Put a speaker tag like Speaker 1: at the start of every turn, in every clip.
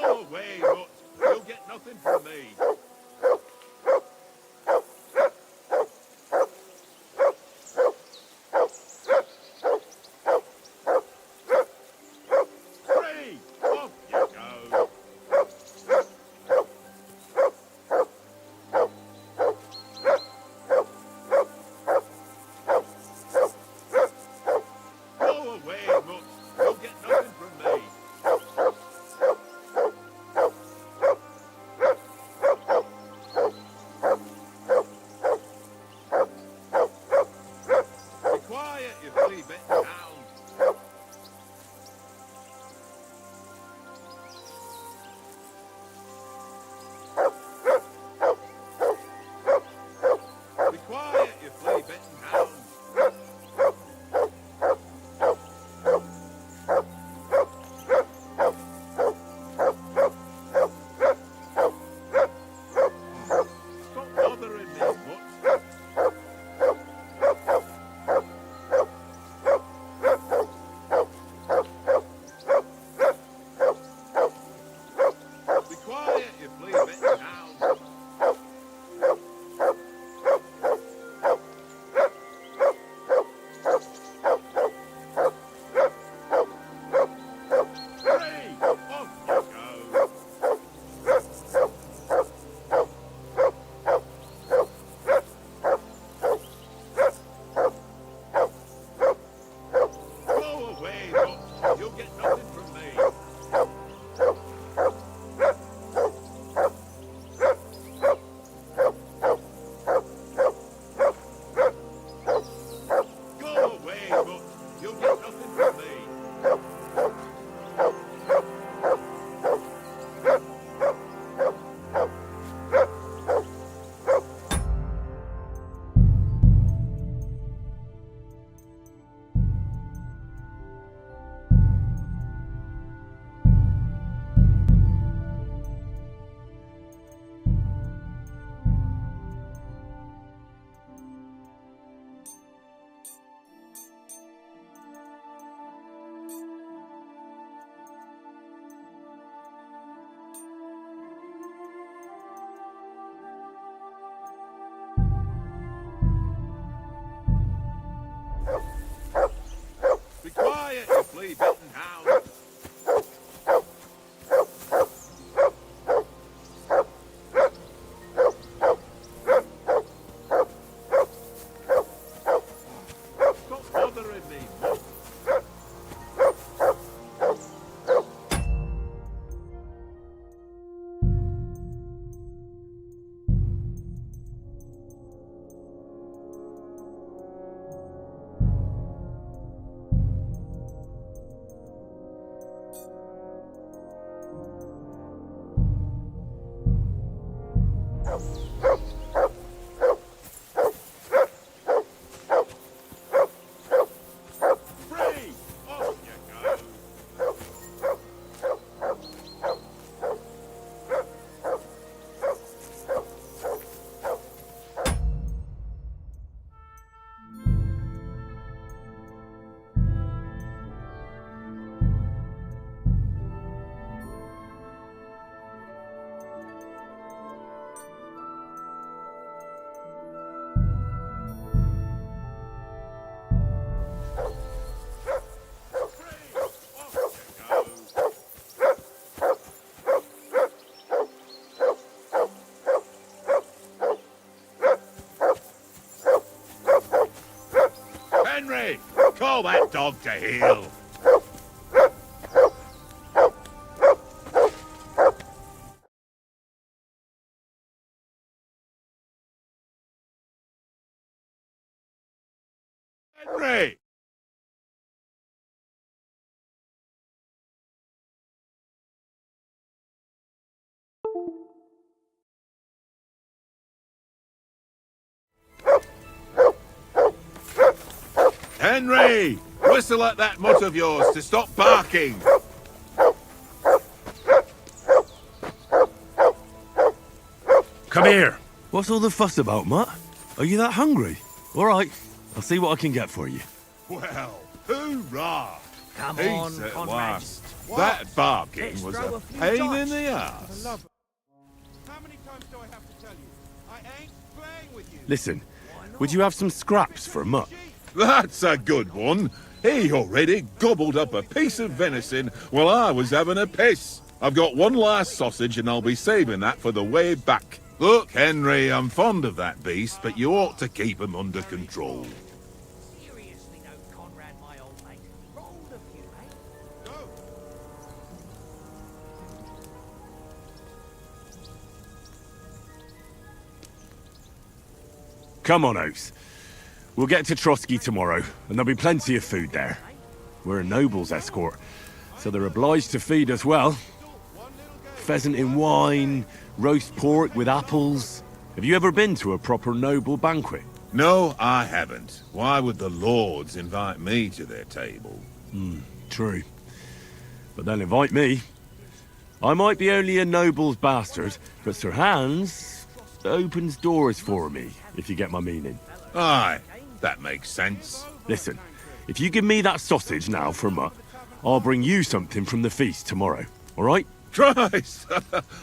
Speaker 1: Go away, Mutt. You'll get nothing from me. Free! Off you go. Go away, Mutt. You'll get nothing from me. Be quiet, you flea-bitten hound. Be quiet, you flea-bitten hound. Stop bothering me, Mutt. Be quiet, you flea-bitten hound. Free! Off you go. Go away, Mutt. You'll get nothing from me. Go away, Mutt. You'll get nothing from me. Be quiet, you flea-bitten hound. Stop bothering me, Mutt. Free! Off you go. Free! Off you go. Henry, call that dog to heel. Henry! Henry! Whistle at that mutt of yours to stop barking.
Speaker 2: Come here. What's all the fuss about, Mutt? Are you that hungry? All right, I'll see what I can get for you.
Speaker 1: Well, hoorah!
Speaker 3: Come
Speaker 1: Peace
Speaker 3: on,
Speaker 1: at
Speaker 3: Conrad.
Speaker 1: last. That barking was a pain in the ass.
Speaker 3: How many times do I have to tell you? I ain't playing with you.
Speaker 2: Listen, would you have some scraps for Mutt?
Speaker 1: That's a good one. He already gobbled up a piece of venison while I was having a piss. I've got one last sausage and I'll be saving that for the way back. Look, Henry, I'm fond of that beast, but you ought to keep him under control.
Speaker 4: Seriously though, Conrad, my old mate. Rolled a few, eh?
Speaker 3: Go.
Speaker 2: Come on, Oates. We'll get to Trotsky tomorrow, and there'll be plenty of food there. We're a noble's escort, so they're obliged to feed us well. Pheasant in wine, roast pork with apples. Have you ever been to a proper noble banquet?
Speaker 1: No, I haven't. Why would the lords invite me to their table?
Speaker 2: True. But they'll invite me. I might be only a noble's bastard, but Sir Hans opens doors for me, if you get my meaning.
Speaker 1: Aye, that makes sense.
Speaker 2: Listen, if you give me that sausage now for Mutt, I'll bring you something from the feast tomorrow, all right?
Speaker 1: Christ!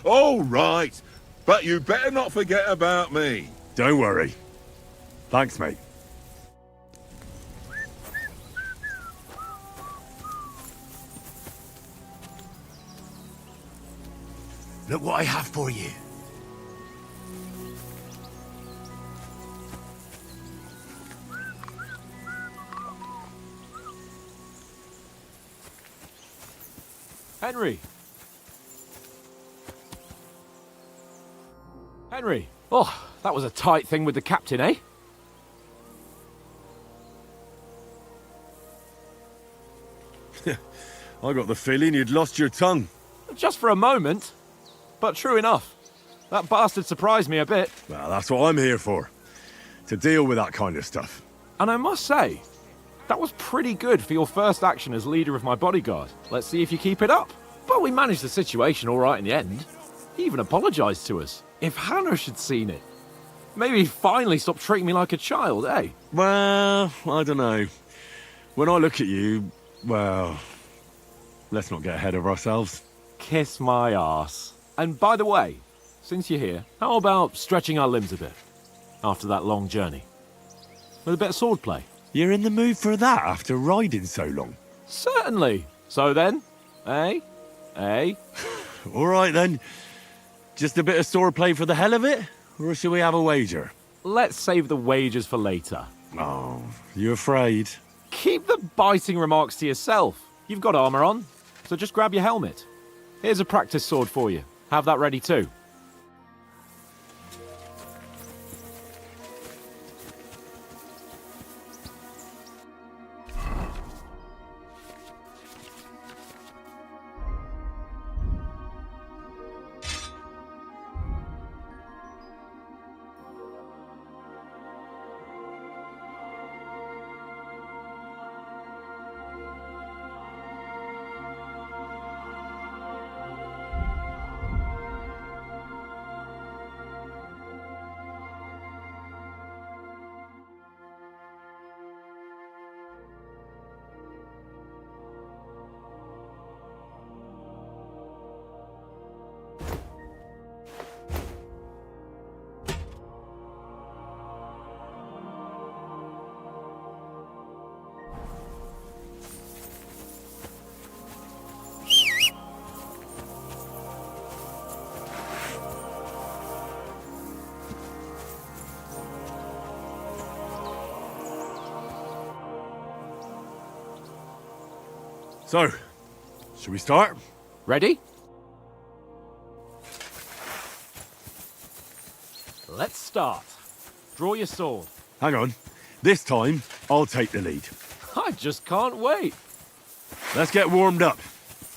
Speaker 1: All right, but you better not forget about me.
Speaker 2: Don't worry. Thanks, mate. Look what I have for you.
Speaker 5: Henry! Henry! Oh, that was a tight thing with the captain, eh?
Speaker 2: I got the feeling you'd lost your tongue.
Speaker 5: Just for a moment. But true enough. That bastard surprised me a bit.
Speaker 2: Well, that's what I'm here for. To deal with that kind of stuff.
Speaker 5: And I must say, that was pretty good for your first action as leader of my bodyguard. Let's see if you keep it up. But we managed the situation all right in the end. He even apologized to us. If Hanosh had seen it, maybe he'd finally stop treating me like a child, eh?
Speaker 2: Well, I don't know. When I look at you, well, let's not get ahead of ourselves.
Speaker 5: Kiss my arse. And by the way, since you're here, how about stretching our limbs a bit after that long journey? With a bit of swordplay.
Speaker 2: You're in the mood for that after riding so long?
Speaker 5: Certainly. So then, eh? Eh?
Speaker 2: All right then. Just a bit of swordplay for the hell of it? Or shall we have a wager?
Speaker 5: Let's save the wagers for later.
Speaker 2: Oh, you afraid?
Speaker 5: Keep the biting remarks to yourself. You've got armor on, so just grab your helmet. Here's a practice sword for you. Have that ready too.
Speaker 2: So, should we start?
Speaker 5: Ready? Let's start. Draw your sword.
Speaker 2: Hang on. This time, I'll take the lead.
Speaker 5: I just can't wait.
Speaker 2: Let's get warmed up.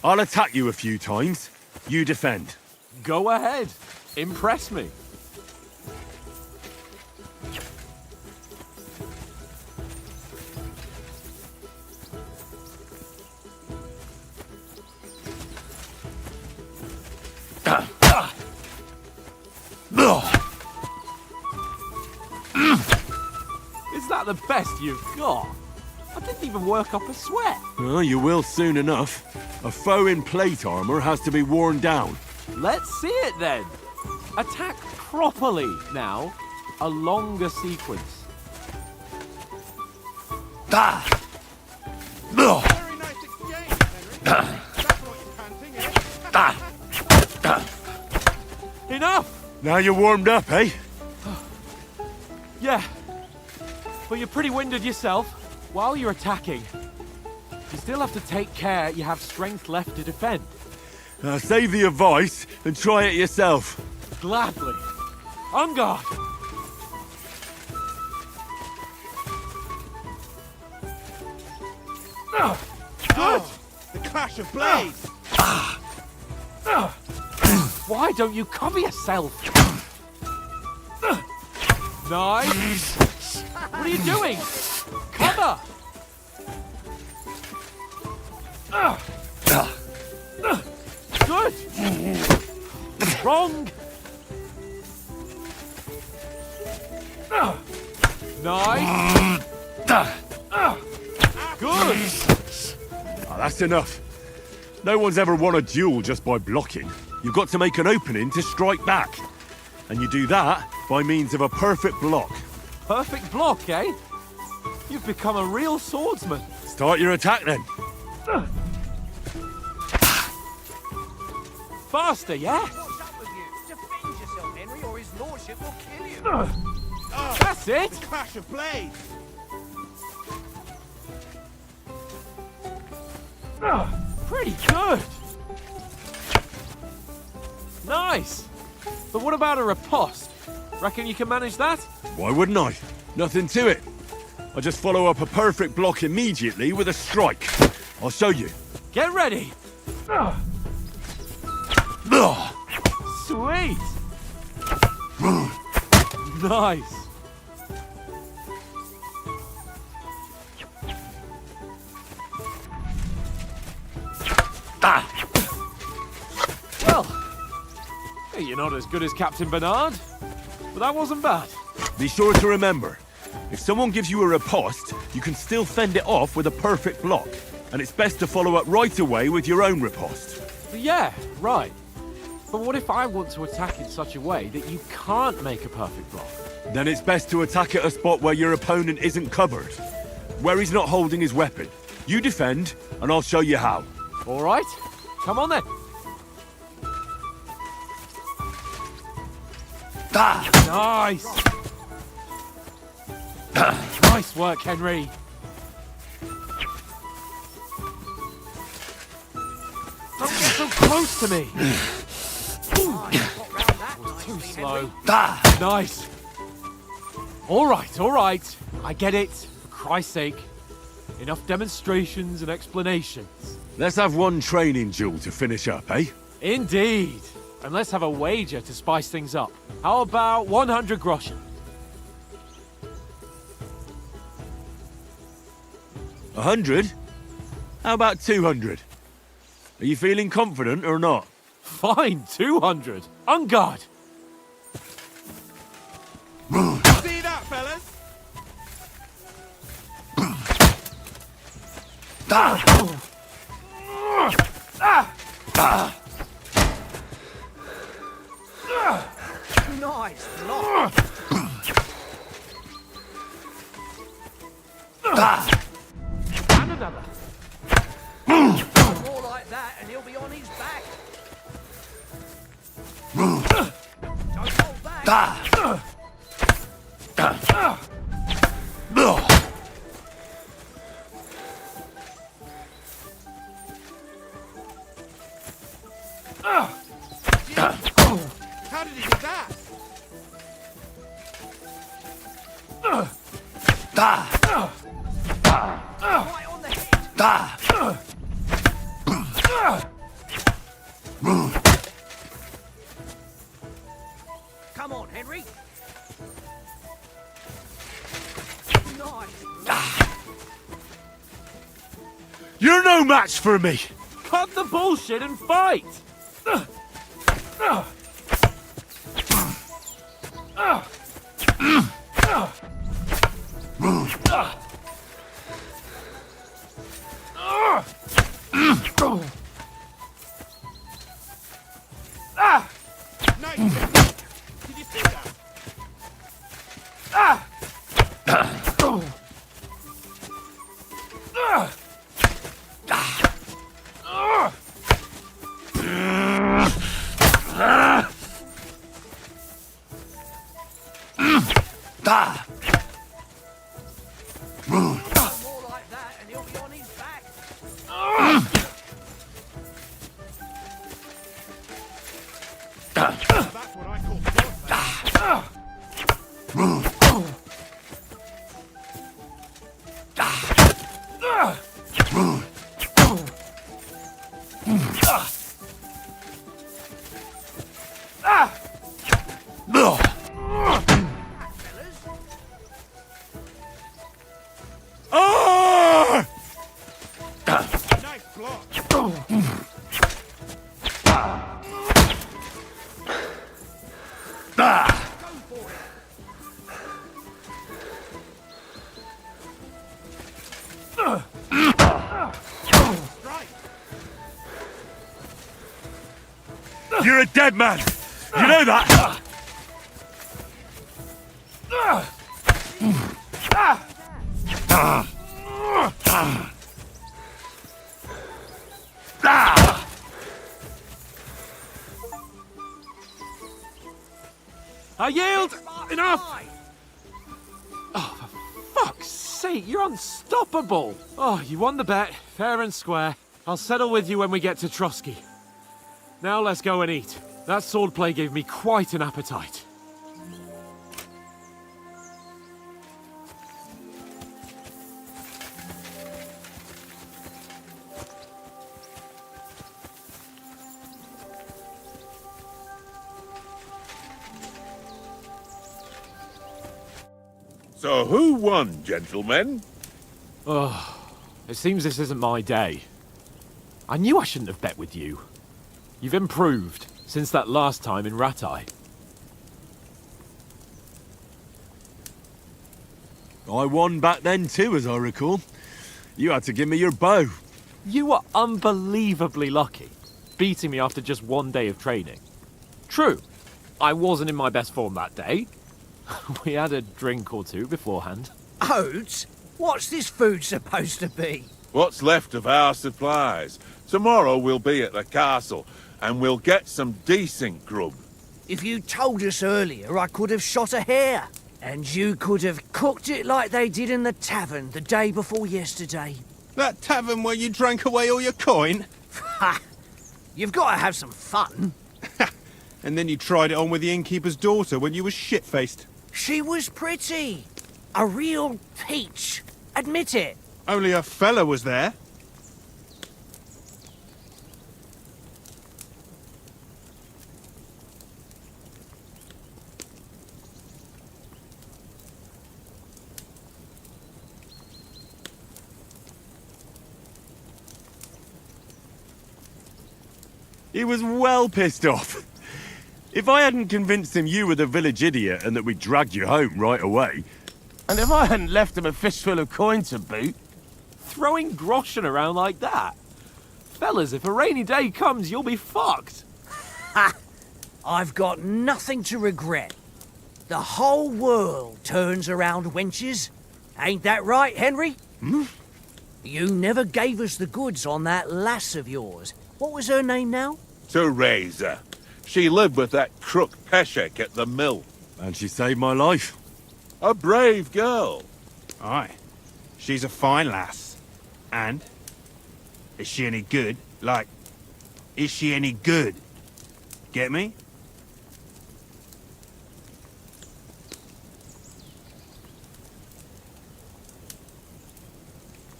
Speaker 2: I'll attack you a few times. You defend.
Speaker 5: Go ahead. Impress me. Is that the best you've got? I didn't even work up a sweat.
Speaker 2: Well, you will soon enough. A foe in plate armor has to be worn down.
Speaker 5: Let's see it then. Attack properly now. A longer sequence.
Speaker 2: Ah!
Speaker 3: Very nice exchange, Henry. That's what you're panting, eh?
Speaker 5: Enough!
Speaker 2: Now you're warmed up, eh?
Speaker 5: Yeah. But you're pretty winded yourself. While you're attacking, you still have to take care you have strength left to defend.
Speaker 2: Save the advice and try it yourself.
Speaker 5: Gladly. On guard! Good!
Speaker 3: The clash of blades.
Speaker 5: Why don't you cover yourself? Nice! What are you doing? Cover! Good! Wrong! Nice! Good!
Speaker 2: That's enough. No one's ever won a duel just by blocking. You've got to make an opening to strike back. And you do that by means of a perfect block.
Speaker 5: Perfect block, eh? You've become a real swordsman.
Speaker 2: Start your attack then.
Speaker 5: Faster, yeah?
Speaker 4: What's up with you? Defend yourself, Henry, or his lordship will kill you.
Speaker 5: That's it!
Speaker 3: The clash of blades.
Speaker 5: Pretty good! Nice! But what about a riposte? Reckon you can manage that?
Speaker 2: Why wouldn't I? Nothing to it. I just follow up a perfect block immediately with a strike. I'll show you.
Speaker 5: Get ready! Sweet! Nice! Well, you're not as good as Captain Bernard, but that wasn't bad.
Speaker 2: Be sure to remember, if someone gives you a riposte, you can still fend it off with a perfect block. And it's best to follow up right away with your own riposte.
Speaker 5: Yeah, right. But what if I want to attack in such a way that you can't make a perfect block?
Speaker 2: Then it's best to attack at a spot where your opponent isn't covered. Where he's not holding his weapon. You defend, and I'll show you how.
Speaker 5: All right, come on then. Nice! Nice work, Henry. Don't get so close to me. Too slow. Nice. All right. I get it. For Christ's sake. Enough demonstrations and explanations.
Speaker 2: Let's have one training duel to finish up, eh?
Speaker 5: Indeed. And let's have a wager to spice things up. How about 100 groschen?
Speaker 2: 100? How about 200? Are you feeling confident or not?
Speaker 5: Fine, 200. On guard.
Speaker 3: See that, fellas?
Speaker 4: Nice block.
Speaker 5: And another.
Speaker 4: More like that, and he'll be on his back. Don't hold back.
Speaker 3: How did he do that?
Speaker 4: Right on the head. Come on, Henry. Nice.
Speaker 2: You're no match for me!
Speaker 5: Cut the bullshit and fight.
Speaker 4: More like that, and he'll be on his back.
Speaker 3: That's what I call foresight.
Speaker 2: Ah!
Speaker 3: Nice block. Strike.
Speaker 2: You're a dead man. You know that?
Speaker 5: I yield! Enough!
Speaker 4: Fine.
Speaker 5: Fuck's sake, you're unstoppable! Oh, you won the bet, fair and square. I'll settle with you when we get to Trotsky. Now let's go and eat. That swordplay gave me quite an appetite.
Speaker 1: So who won, gentlemen?
Speaker 5: It seems this isn't my day. I knew I shouldn't have bet with you. You've improved since that last time in Ratai.
Speaker 2: I won back then too, as I recall. You had to give me your bow.
Speaker 5: You were unbelievably lucky, beating me after just one day of training. True, I wasn't in my best form that day. We had a drink or two beforehand.
Speaker 4: Oats? What's this food supposed to be?
Speaker 1: What's left of our supplies? Tomorrow we'll be at the castle, and we'll get some decent grub.
Speaker 4: If you told us earlier, I could have shot a hare. And you could have cooked it like they did in the tavern the day before yesterday.
Speaker 3: That tavern where you drank away all your coin?
Speaker 4: Ha! You've got to have some fun.
Speaker 3: And then you tried it on with the innkeeper's daughter when you were shit-faced.
Speaker 4: She was pretty. A real peach. Admit it.
Speaker 3: Only a fella was there.
Speaker 2: He was well pissed off. If I hadn't convinced him you were the village idiot and that we'd dragged you home right away, and if I hadn't left him a fistful of coin to boot,
Speaker 5: Throwing groschen around like that? Fellas, if a rainy day comes, you'll be fucked.
Speaker 4: I've got nothing to regret. The whole world turns around wenches. Ain't that right, Henry? You never gave us the goods on that lass of yours. What was her name now?
Speaker 1: Teresa. She lived with that crook Peshek at the mill.
Speaker 2: and she saved my life.
Speaker 1: A brave girl.
Speaker 3: Aye. She's a fine lass. And? Is she any good? Like, is she any good? Get me?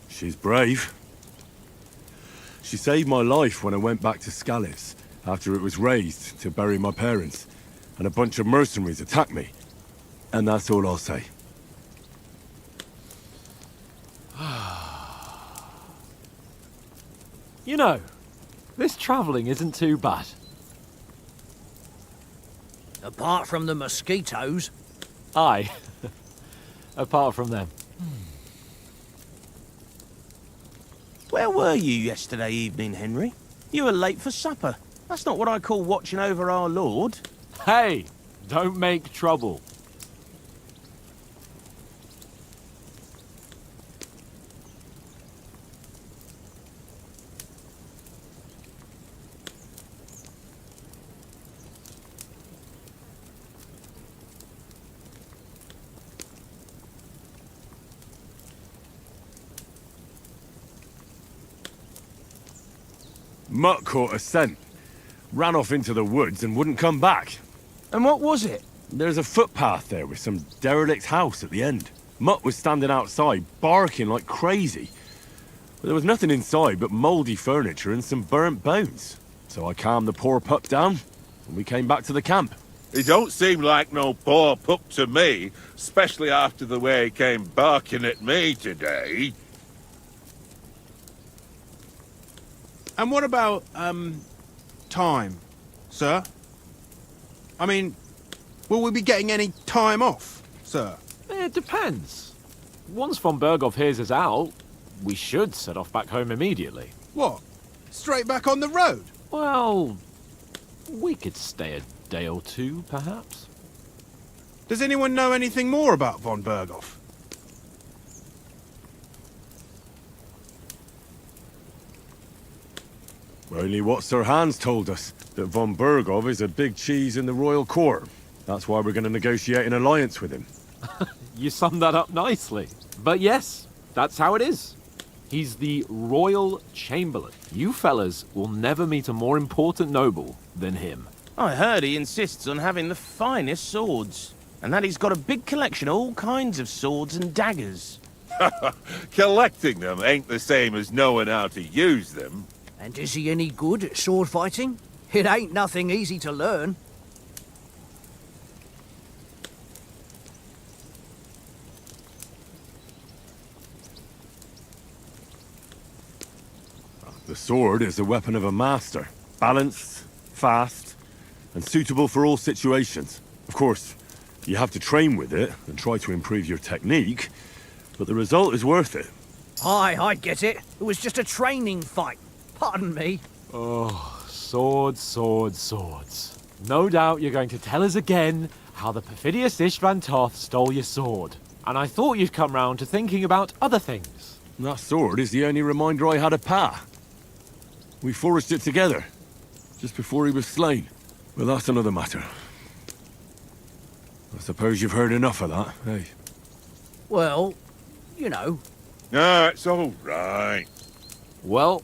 Speaker 2: She's brave. She saved my life when I went back to Scallis after it was razed to bury my parents, and a bunch of mercenaries attacked me. And that's all I'll say.
Speaker 5: You know, this travelling isn't too bad.
Speaker 4: Apart from the mosquitoes.
Speaker 5: Aye. Apart from them.
Speaker 6: Where were you yesterday evening, Henry? You were late for supper. That's not what I call watching over our Lord.
Speaker 5: Hey, don't make trouble.
Speaker 2: Mutt caught a scent, ran off into the woods and wouldn't come back.
Speaker 6: And what was it?
Speaker 2: There's a footpath there with some derelict house at the end. Mutt was standing outside, barking like crazy. But there was nothing inside but mouldy furniture and some burnt bones. So I calmed the poor pup down, and we came back to the camp.
Speaker 1: He don't seem like no poor pup to me, especially after the way he came barking at me today.
Speaker 3: And what about, time, sir? I mean, will we be getting any time off, sir?
Speaker 5: It depends. Once von Berghoff hears us out, we should set off back home immediately.
Speaker 3: What? Straight back on the road?
Speaker 5: Well, we could stay a day or two, perhaps.
Speaker 3: Does anyone know anything more about von Berghoff?
Speaker 2: Only what Sir Hans told us, that von Berghoff is a big cheese in the royal court. That's why we're going to negotiate an alliance with him.
Speaker 5: You summed that up nicely. But yes, that's how it is. He's the Royal Chamberlain. You fellas will never meet a more important noble than him.
Speaker 6: I heard he insists on having the finest swords, and that he's got a big collection of all kinds of swords and daggers.
Speaker 1: Collecting them ain't the same as knowing how to use them.
Speaker 4: And is he any good at sword fighting? It ain't nothing easy to learn.
Speaker 2: The sword is the weapon of a master. Balanced, fast, and suitable for all situations. Of course, you have to train with it and try to improve your technique, but the result is worth it.
Speaker 4: Aye, I get it. It was just a training fight. Pardon me.
Speaker 5: Oh, swords, swords, swords. No doubt you're going to tell us again how the perfidious Istvan Toth stole your sword. And I thought you'd come round to thinking about other things.
Speaker 2: That sword is the only reminder I had of Pa. We forged it together, just before he was slain. But that's another matter. I suppose you've heard enough of that, eh?
Speaker 4: Well, you know.
Speaker 1: No, it's all right.
Speaker 5: Well,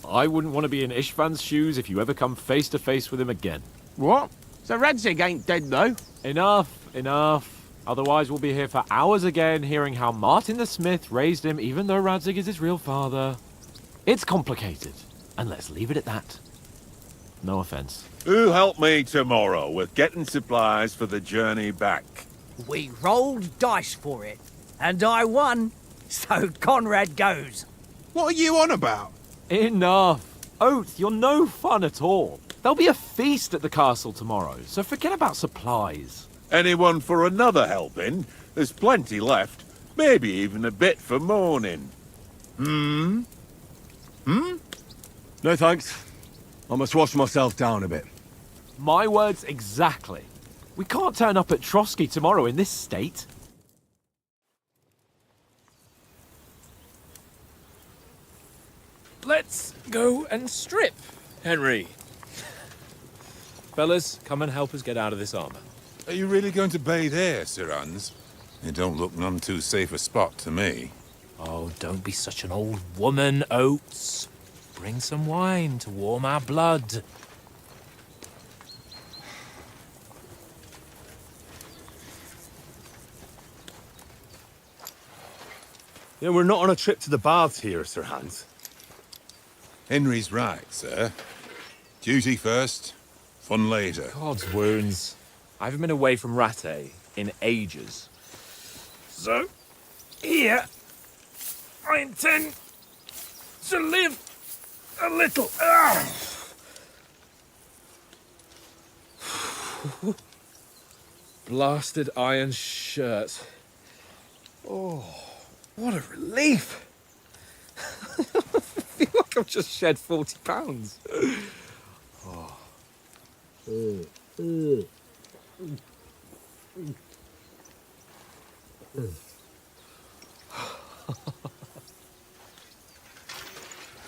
Speaker 5: I wouldn't want to be in Istvan's shoes if you ever come face to face with him again.
Speaker 6: What? So Radzig ain't dead, though?
Speaker 5: Enough, enough. Otherwise we'll be here for hours again hearing how Martin the Smith raised him even though Radzig is his real father. It's complicated, and let's leave it at that. No offense.
Speaker 1: Who help me tomorrow with getting supplies for the journey back?
Speaker 4: We rolled dice for it, and I won. So Conrad goes.
Speaker 3: What are you on about?
Speaker 5: Enough. Oath, you're no fun at all. There'll be a feast at the castle tomorrow, so forget about supplies.
Speaker 1: Anyone for another helping? There's plenty left. Maybe even a bit for morning.
Speaker 2: No thanks. I must wash myself down a bit.
Speaker 5: My words exactly. We can't turn up at Trotsky tomorrow in this state.
Speaker 7: Let's go and strip, Henry. Fellas, come and help us get out of this armor.
Speaker 8: Are you really going to bathe here, Sir Hans? It don't look none too safe a spot to me.
Speaker 7: Oh, don't be such an old woman, Oates. Bring some wine to warm our blood.
Speaker 2: Yeah, we're not on a trip to the baths here, Sir Hans.
Speaker 8: Henry's right, sir. Duty first, fun later.
Speaker 7: God's wounds. I haven't been away from Rattay in ages. So, here, I intend to live a little. Blasted iron shirt. Oh, what a relief. I feel like I've just shed 40 pounds.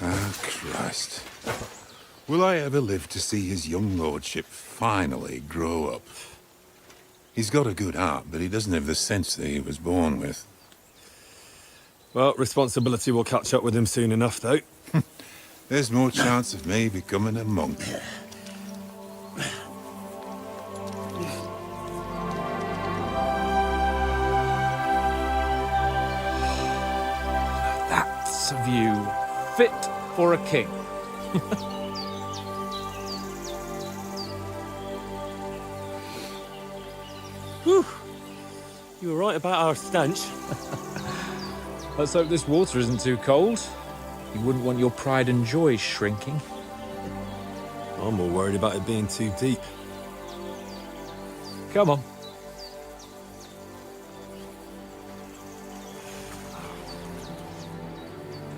Speaker 8: Ah, Christ. Will I ever live to see his young lordship finally grow up? He's got a good heart, but he doesn't have the sense that he was born with.
Speaker 2: Well, responsibility will catch up with him soon enough, though.
Speaker 8: there's more chance of me becoming a monk.
Speaker 5: That's a view fit for a king.
Speaker 2: Whew. You were right about our stench.
Speaker 5: Let's hope this water isn't too cold. You wouldn't want your pride and joy shrinking.
Speaker 2: I'm more worried about it being too deep.
Speaker 5: Come on.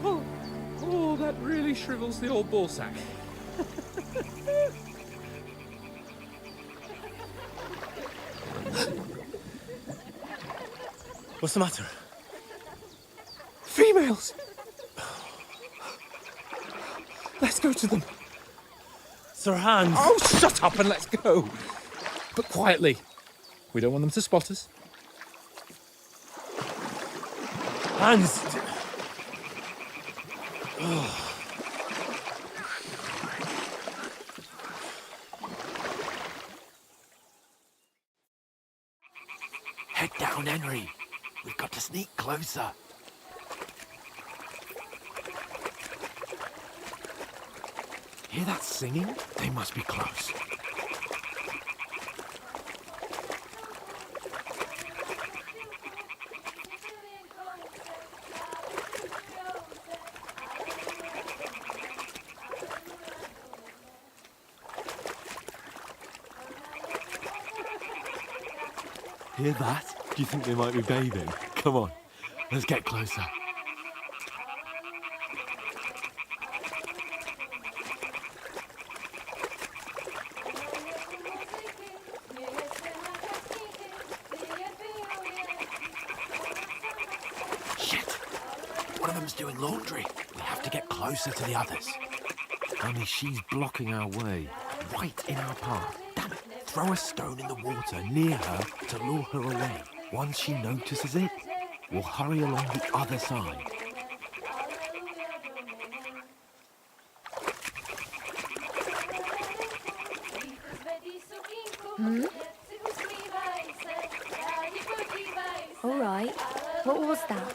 Speaker 5: Oh, that really shrivels the old ball sack.
Speaker 2: What's the matter?
Speaker 5: Females! Let's go to them.
Speaker 2: Sir Hans!
Speaker 5: Oh, shut up and let's go. But quietly. We don't want them to spot us.
Speaker 2: Hans!
Speaker 5: Head down, Henry. We've got to sneak closer. Hear that singing? They must be close.
Speaker 2: Hear that? Do you think they might be bathing? Come on, let's get closer.
Speaker 5: Shit! One of them's doing laundry. We have to get closer to the others.
Speaker 2: Only she's blocking our way.
Speaker 5: Right in our path. Damn it. Throw a stone in the water near her to lure her away. Once she notices it, we'll hurry along the other side.
Speaker 9: All right. What was that?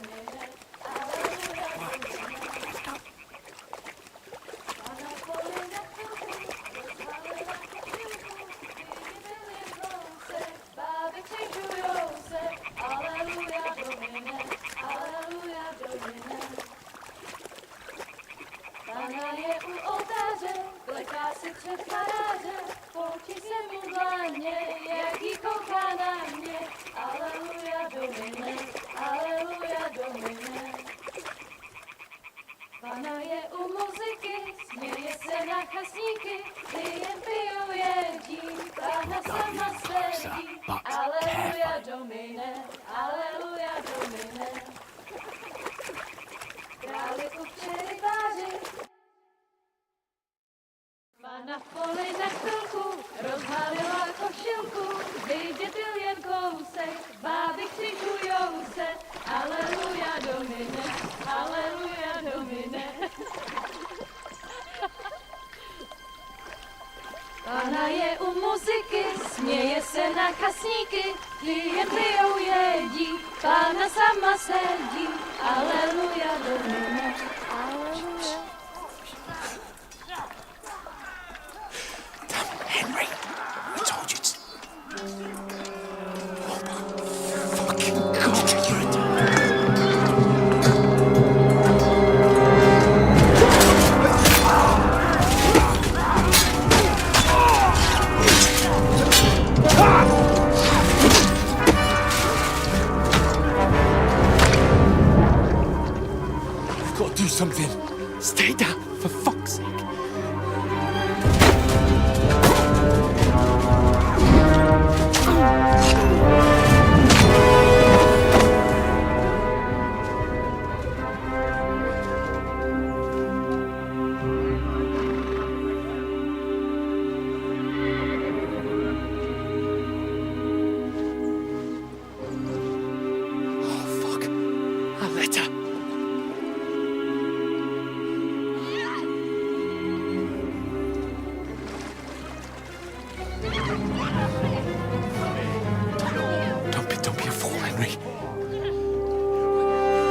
Speaker 10: Pana je u muzyky, směje se na chasníky, jen piju jedí, Pána sama sedí. Aleluja Domine, aleluja Domine. Králi upčeli váži, Pána v poli na chvilku, rozhálila košilku, vidět byl jen kousek, báby křižujou se, aleluja Domine, aleluja Domine. Pána je u muziky, směje se na kasníky, jen pijou jedí, Pána sama sedí, aleluja Domine, aleluja.
Speaker 5: Henry, I told you to... Fucking God, you're a...
Speaker 2: We've got to do something.
Speaker 5: Stay down, for fuck's sake. Oh, fuck. A letter.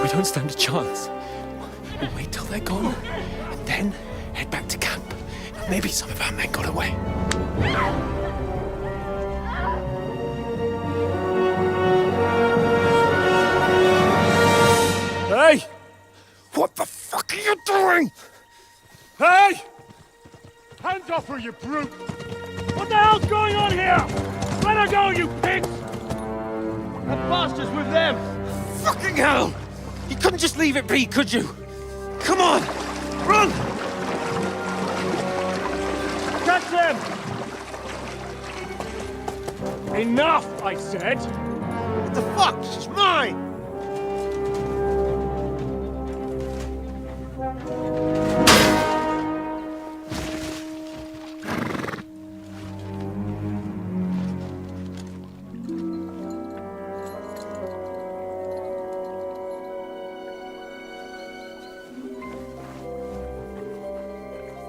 Speaker 5: We don't stand a chance. We'll wait till they're gone, and then head back to camp. Maybe some of our men got away. Hey! What the fuck are you doing? Hey! Hands off her, you brute! What the hell's going on here? Let her go, you pigs!
Speaker 6: The bastard's with them!
Speaker 5: Fucking hell! You couldn't just leave it be, could you? Come on! Run!
Speaker 6: Catch them!
Speaker 5: Enough, I said!
Speaker 6: What the fuck? She's mine!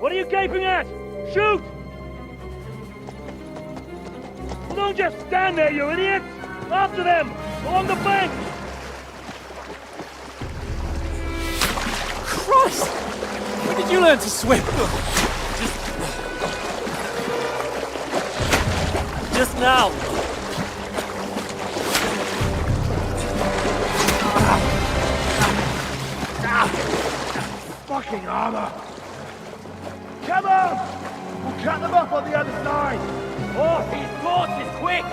Speaker 5: What are you gaping at? Shoot! Well, don't just stand there, you idiots! After them! Along the bank! Christ! When did you learn to swim? Just now!
Speaker 6: Fucking armor! Come on! We'll cut them up on the other side!
Speaker 5: Oh, these horses, quick!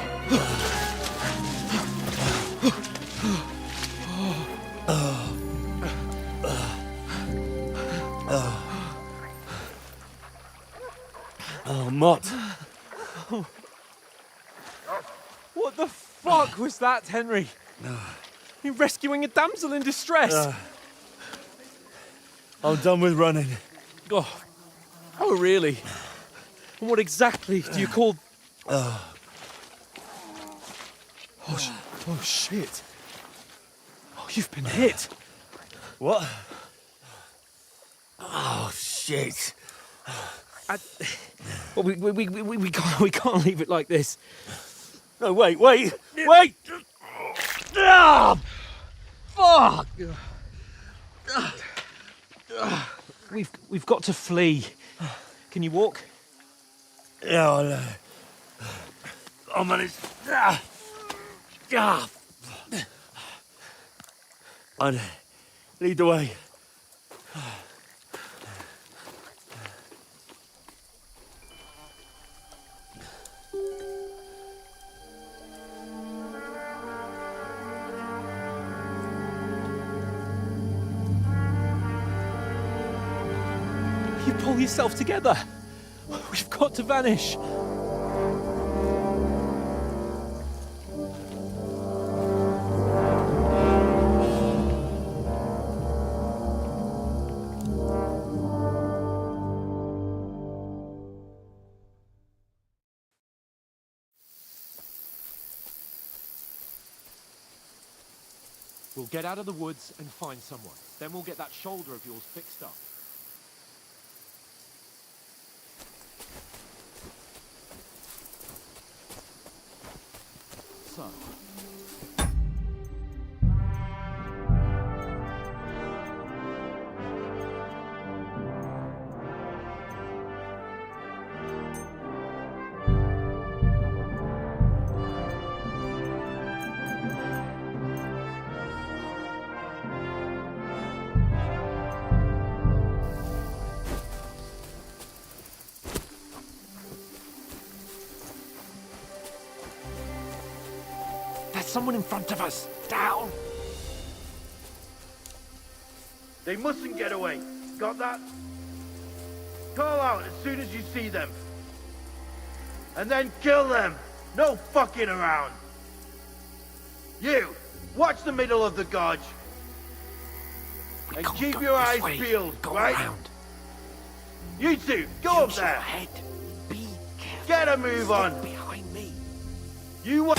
Speaker 5: Oh, Mott. What the fuck was that, Henry? You rescuing a damsel in distress?
Speaker 6: I'm done with running.
Speaker 5: Oh, really? And what exactly do you call... Oh, shit. Oh, you've been hit.
Speaker 6: What? Oh, shit.
Speaker 5: Well, we can't leave it like this.
Speaker 6: No, wait! Ah! Fuck!
Speaker 5: We've got to flee. Can you walk?
Speaker 6: Yeah, I know. I'll manage. I'd lead the way.
Speaker 5: You pull yourself together. We've got to vanish. We'll get out of the woods and find someone. Then we'll get that shoulder of yours fixed up. So. There's someone in front of us. Down.
Speaker 6: They mustn't get away. Got that? Call out as soon as you see them. And then kill them. No fucking around. You, watch the middle of the gorge. And keep your eyes peeled, right?
Speaker 5: Around.
Speaker 6: You two, go up there.
Speaker 5: Head. Be careful.
Speaker 6: Get a move on.
Speaker 5: Behind me.
Speaker 6: You wa-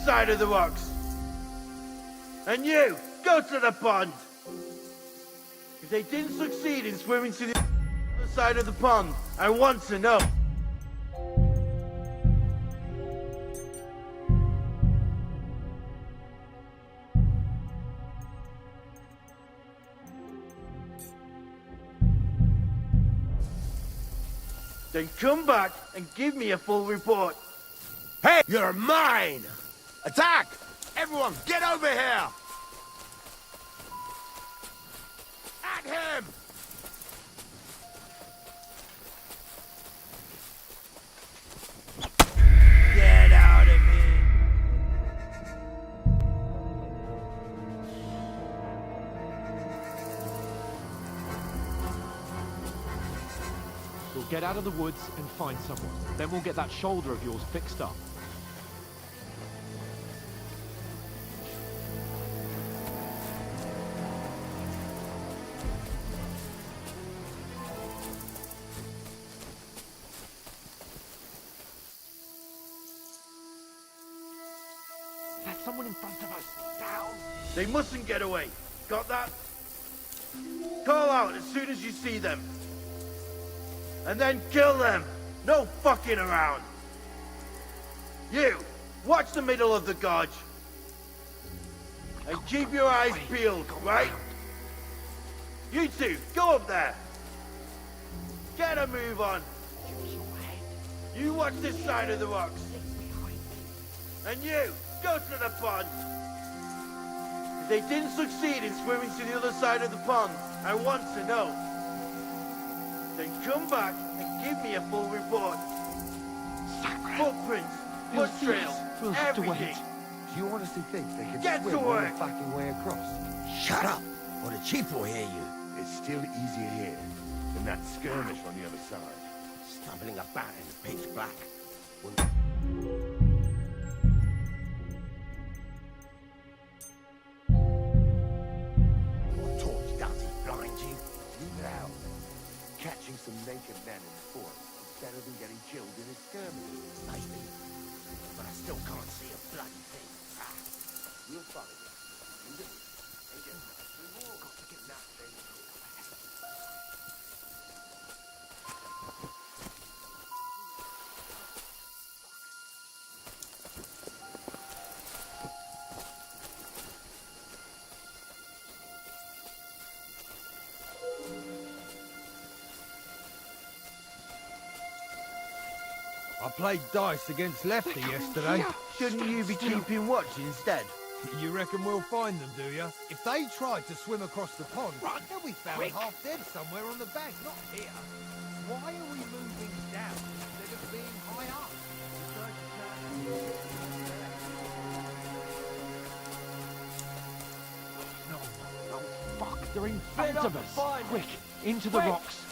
Speaker 6: side of the rocks. And you, go to the pond. If they didn't succeed in swimming to the other side of the pond, I want to know. Then come back and give me a full report.
Speaker 3: Hey, you're mine! Attack! Everyone, get over here! At him! Get out of here!
Speaker 5: We'll get out of the woods and find someone. Then we'll get that shoulder of yours fixed up. There's someone in front of us. Down!
Speaker 6: They mustn't get away. Got that? Call out as soon as you see them. And then kill them. No fucking around. You, watch the middle of the gorge. And keep your eyes peeled, right? You two, go up there. Get a move on. You watch this side of the rocks. And you, go to the pond. If they didn't succeed in swimming to the other side of the pond, I want to know. Then come back and give me a full report. Footprints, foot trails, everything.
Speaker 11: Do you honestly think they can
Speaker 6: Get
Speaker 11: swim
Speaker 6: to
Speaker 11: all
Speaker 6: work.
Speaker 11: the fucking way across?
Speaker 12: Shut up, or the chief will hear you.
Speaker 11: It's still easier here than that skirmish on the other side.
Speaker 12: Stumbling about in the pitch black. Torch doesn't blind you.
Speaker 11: Leave it out. Catching some naked men in the forest is better than getting killed in a skirmish.
Speaker 12: Maybe. But I still can't see a bloody thing.
Speaker 11: We'll follow you. Hey, get got to get that thing.
Speaker 6: I played dice against Lefty yesterday. Shouldn't you be keeping watch instead? You reckon we'll find them, do you? If they tried to swim across the pond, they'll be found half dead somewhere on the bank, not here. Why are we moving down instead of being high up?
Speaker 5: No, fuck, they're in front of us. Quick, into the rocks.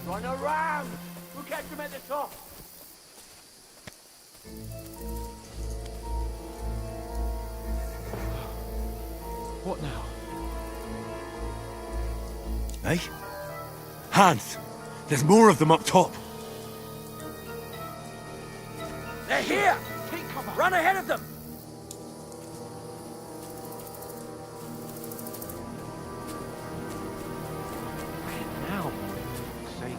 Speaker 6: Run around! We'll catch them at the top!
Speaker 5: What now?
Speaker 2: Hey? Hans! There's more of them up top!
Speaker 4: They're here! Run ahead of them!
Speaker 5: Now, for fuck's sake.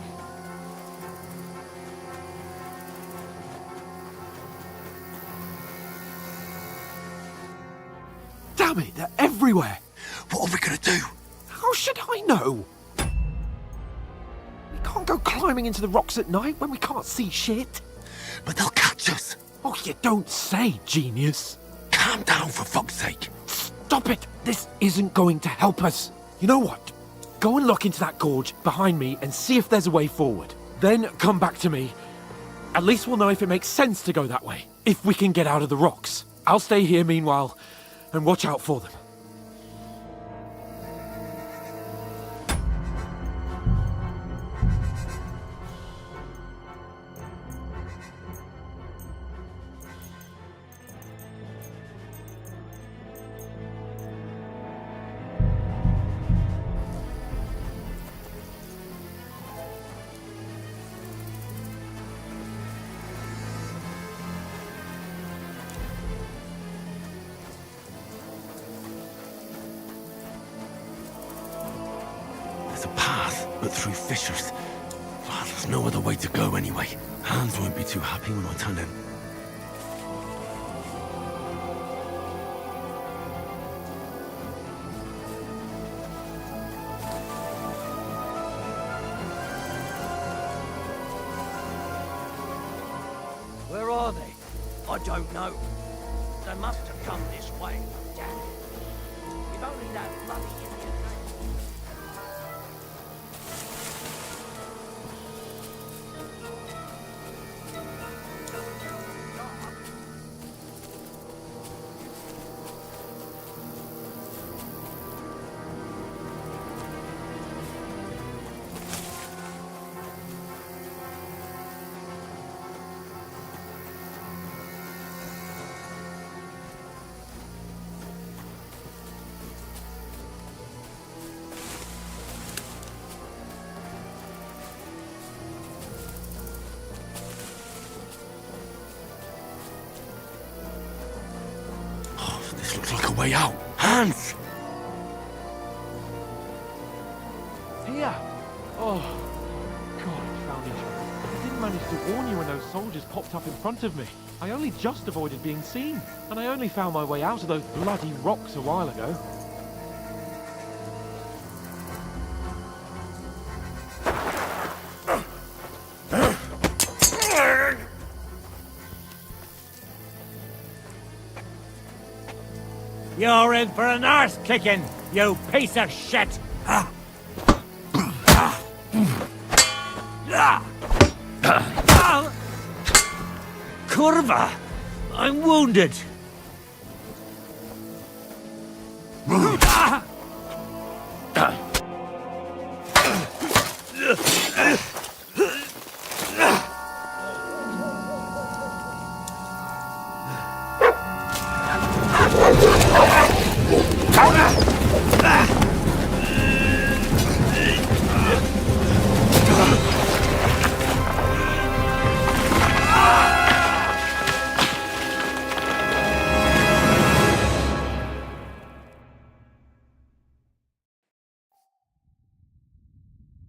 Speaker 5: Damn it, they're everywhere!
Speaker 12: What are we gonna do?
Speaker 5: How should I know? We can't go climbing into the rocks at night when we can't see shit.
Speaker 12: But they'll catch us.
Speaker 5: Oh, you don't say, genius.
Speaker 12: Calm down, for fuck's sake.
Speaker 5: Stop it! This isn't going to help us. You know what? Go and look into that gorge behind me and see if there's a way forward. Then come back to me. At least we'll know if it makes sense to go that way. If we can get out of the rocks. I'll stay here meanwhile and watch out for them.
Speaker 2: There's a path, but through fissures. Well, there's no other way to go anyway. Hans won't be too happy when I turn in.
Speaker 4: Where are they? I don't know. They must have come this way. Damn it. If only that bloody idiot.
Speaker 2: This looks like a way out. Hans!
Speaker 5: Here! Oh, God, I found it. I didn't manage to warn you when those soldiers popped up in front of me. I only just avoided being seen, and I only found my way out of those bloody rocks a while ago.
Speaker 12: You're in for an arse kicking, you piece of shit! Curva! I'm wounded!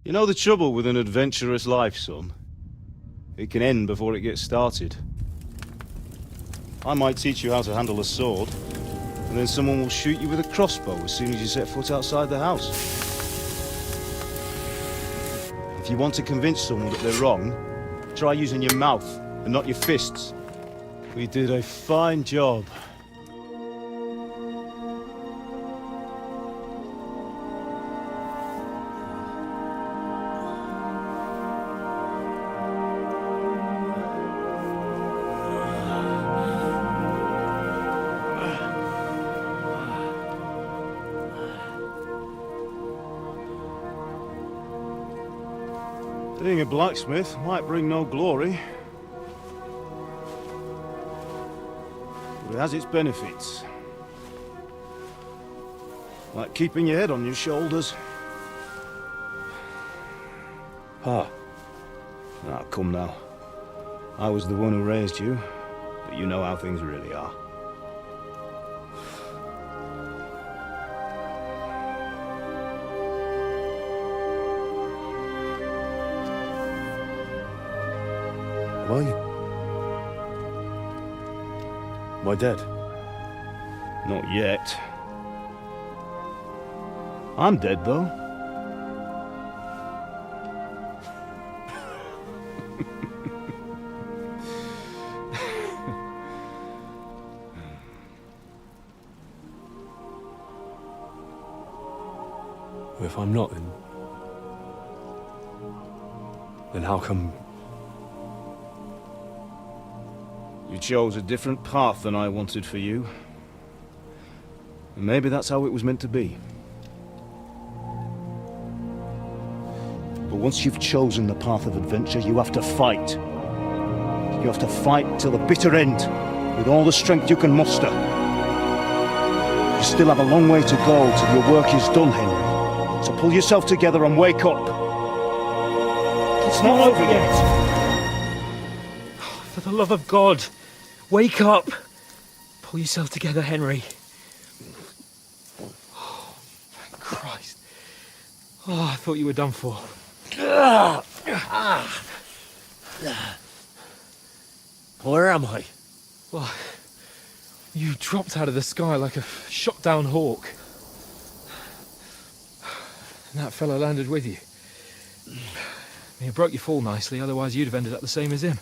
Speaker 13: You know the trouble with an adventurous life, son? It can end before it gets started. I might teach you how to handle a sword, and then someone will shoot you with a crossbow as soon as you set foot outside the house. If you want to convince someone that they're wrong, try using your mouth and not your fists. We did a fine job. Being a blacksmith might bring no glory, but it has its benefits. Like keeping your head on your shoulders. Ah, come now. I was the one who raised you, but you know how things really are. Why? Am I dead? Not yet. I'm dead, though.
Speaker 2: If I'm not, then how come...
Speaker 13: You chose a different path than I wanted for you. And maybe that's how it was meant to be. But once you've chosen the path of adventure, you have to fight. You have to fight till the bitter end, with all the strength you can muster. You still have a long way to go till your work is done, Henry. So pull yourself together and wake up. It's not over yet.
Speaker 7: For the love of God, wake up! Pull yourself together, Henry. Oh, thank Christ.
Speaker 5: Oh, I thought you were done for.
Speaker 7: Where am I?
Speaker 5: Well, you dropped out of the sky like a shot-down hawk. And that fella landed with you. You broke your fall nicely, otherwise you'd have ended up the same as him.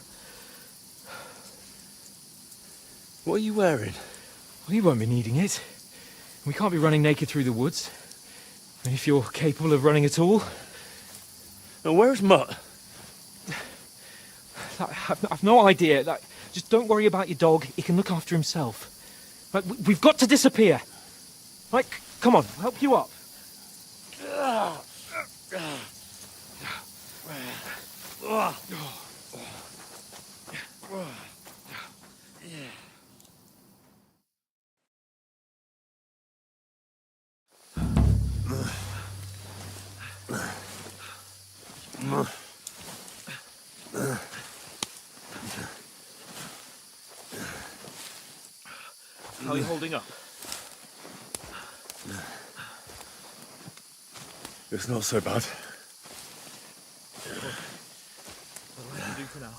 Speaker 7: What are you wearing?
Speaker 5: Well, you won't be needing it. We can't be running naked through the woods. And if you're capable of running at all...
Speaker 7: And where's Mutt?
Speaker 5: I've no idea. Just don't worry about your dog. He can look after himself. We've got to disappear. Right, come on, I'll help you up.
Speaker 7: How are you holding up?
Speaker 2: It's not so bad.
Speaker 7: What can I do for now?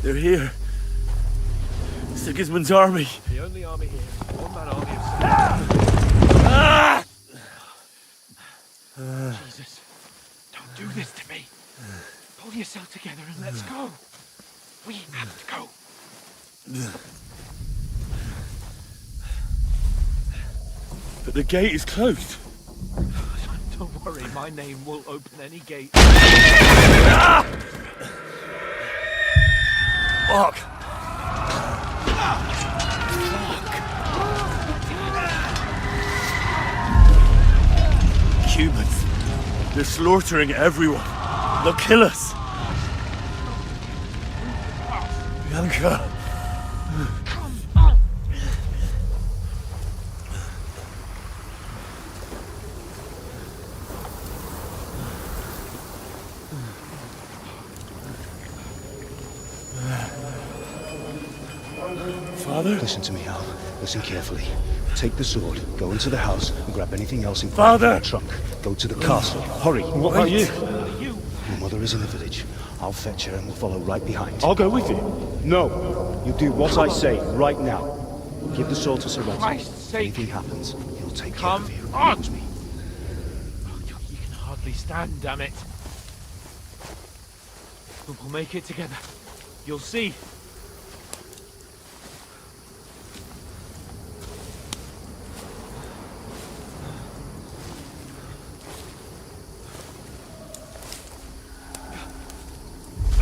Speaker 7: They're here. Sigismund's army.
Speaker 5: The only army here. One-man army of... Jesus, don't do this to me. Pull yourself together and let's go. We have to go.
Speaker 7: But the gate is closed.
Speaker 5: Don't worry, my name will open any gate.
Speaker 7: Fuck! Humans. They're slaughtering everyone. They'll kill us. Bianca.
Speaker 2: Father?
Speaker 13: Listen to me, Al. Listen carefully. Take the sword, go into the house, and grab anything else in
Speaker 2: Father!
Speaker 13: the trunk. Go to the castle. Hurry.
Speaker 2: What about you?
Speaker 13: Your mother is in the village. I'll fetch her and we'll follow right behind.
Speaker 2: I'll go with you.
Speaker 13: No. You do what I say right now. Give the sword to Sir Ratty.
Speaker 5: Christ's sake.
Speaker 13: Anything happens, he'll take
Speaker 5: Come
Speaker 13: care of you.
Speaker 5: on.
Speaker 13: Promise me.
Speaker 5: Oh, God, you can hardly stand, damn it. But we'll make it together. You'll see.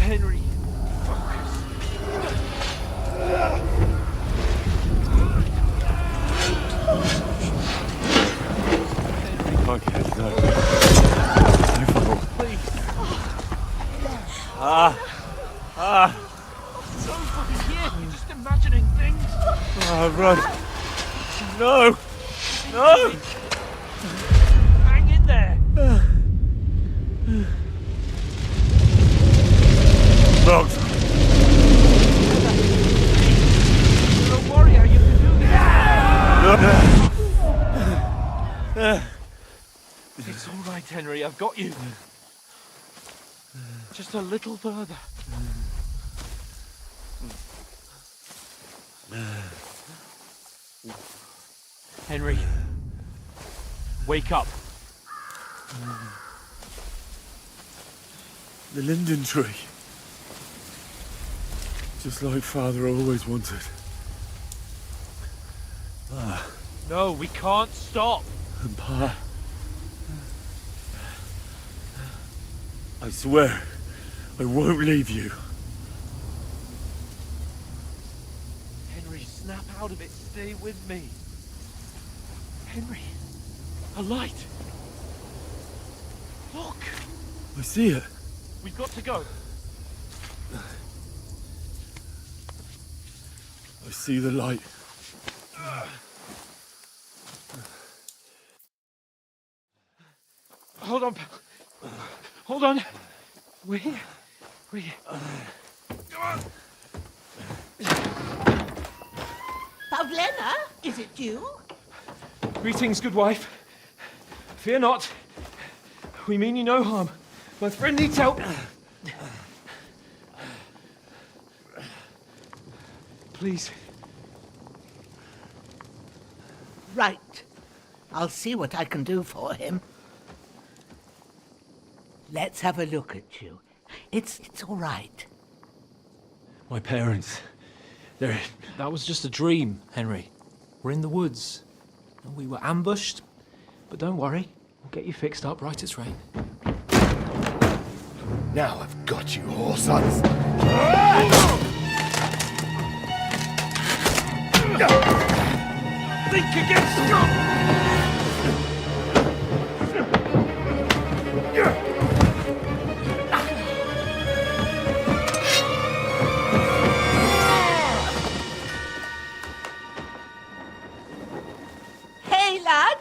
Speaker 5: Henry, focus.
Speaker 2: Okay, no. No,
Speaker 5: Please. So fucking here. You're just imagining things.
Speaker 2: run. No! No!
Speaker 5: Hang in there.
Speaker 2: Locked.
Speaker 5: You're a warrior. You can do this. It's all right, Henry. I've got you. Just a little further. Henry, wake up.
Speaker 2: The linden tree. Just like Father always wanted.
Speaker 5: No, we can't stop.
Speaker 2: And Pa. I swear, I won't leave you.
Speaker 5: Henry, snap out of it. Stay with me. Henry, a light. Look.
Speaker 2: I see it.
Speaker 5: We've got to go.
Speaker 2: I see the light.
Speaker 5: Hold on, pal. Hold on. We're here. We're here. Come on.
Speaker 12: Pavlena, is it you?
Speaker 5: Greetings, good wife. Fear not. We mean you no harm. My friend needs help. Please.
Speaker 12: Right. I'll see what I can do for him. Let's have a look at you. It's all right.
Speaker 5: My parents. They're...
Speaker 7: That was just a dream, Henry. We're in the woods. And we were ambushed. But don't worry. We'll get you fixed up right as rain.
Speaker 11: Now I've got you, whoresons.
Speaker 5: Think again, Scott!
Speaker 12: Hey, lad!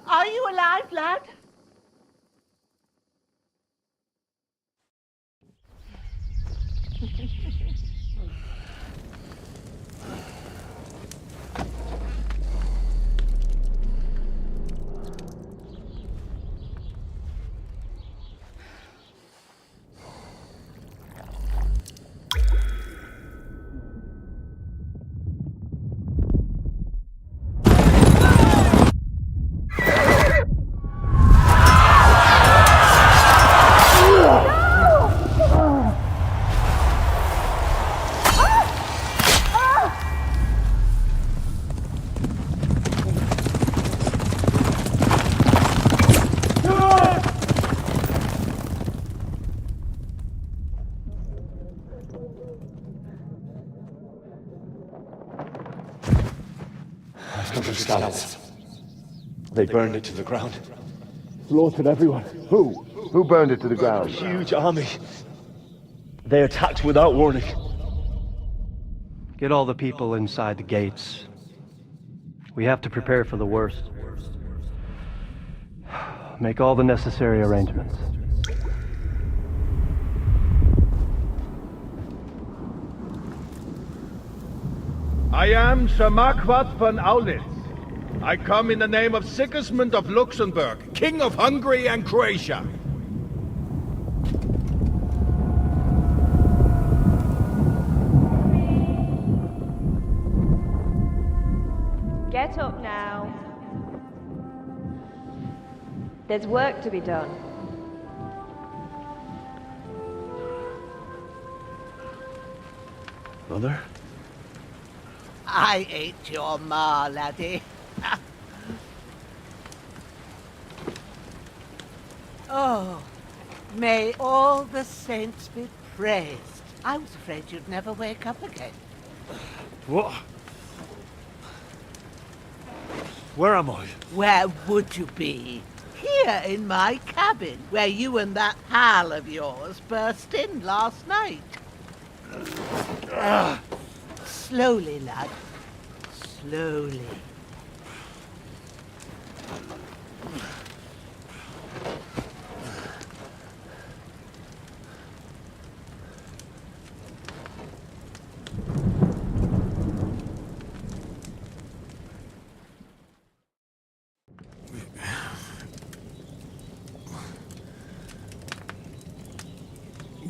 Speaker 12: Are you alive, lad?
Speaker 13: Scouts. They burned it to the ground. Slaughtered everyone. Who?
Speaker 11: Who burned it to the ground?
Speaker 13: A huge army. They attacked without warning.
Speaker 14: Get all the people inside the gates. We have to prepare for the worst. Make all the necessary arrangements.
Speaker 6: I am Sir Marquardt von Aulitz. I come in the name of Sigismund of Luxembourg, King of Hungary and Croatia.
Speaker 15: Get up now. There's work to be done.
Speaker 13: Mother?
Speaker 12: I ain't your ma, laddie. Oh, may all the saints be praised. I was afraid you'd never wake up again.
Speaker 2: What? Where am I?
Speaker 12: Where would you be? Here in my cabin, where you and that pal of yours burst in last night. Slowly, lad. Slowly.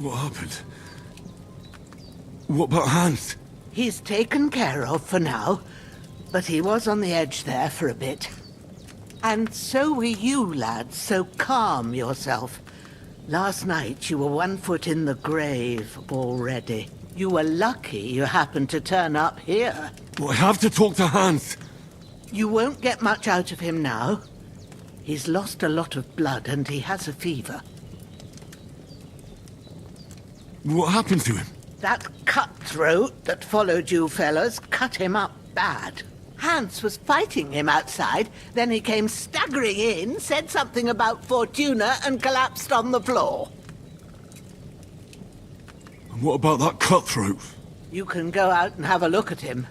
Speaker 2: What happened? What about Hans?
Speaker 12: He's taken care of for now, but he was on the edge there for a bit. And so were you, lad, so calm yourself. Last night you were 1 foot in the grave already. You were lucky you happened to turn up here.
Speaker 2: Well, I have to talk to Hans.
Speaker 12: You won't get much out of him now. He's lost a lot of blood and he has a fever.
Speaker 2: What happened to him?
Speaker 12: That cutthroat that followed you fellas cut him up bad. Hans was fighting him outside, then he came staggering in, said something about Fortuna, and collapsed on the floor.
Speaker 2: And what about that cutthroat?
Speaker 12: You can go out and have a look at him.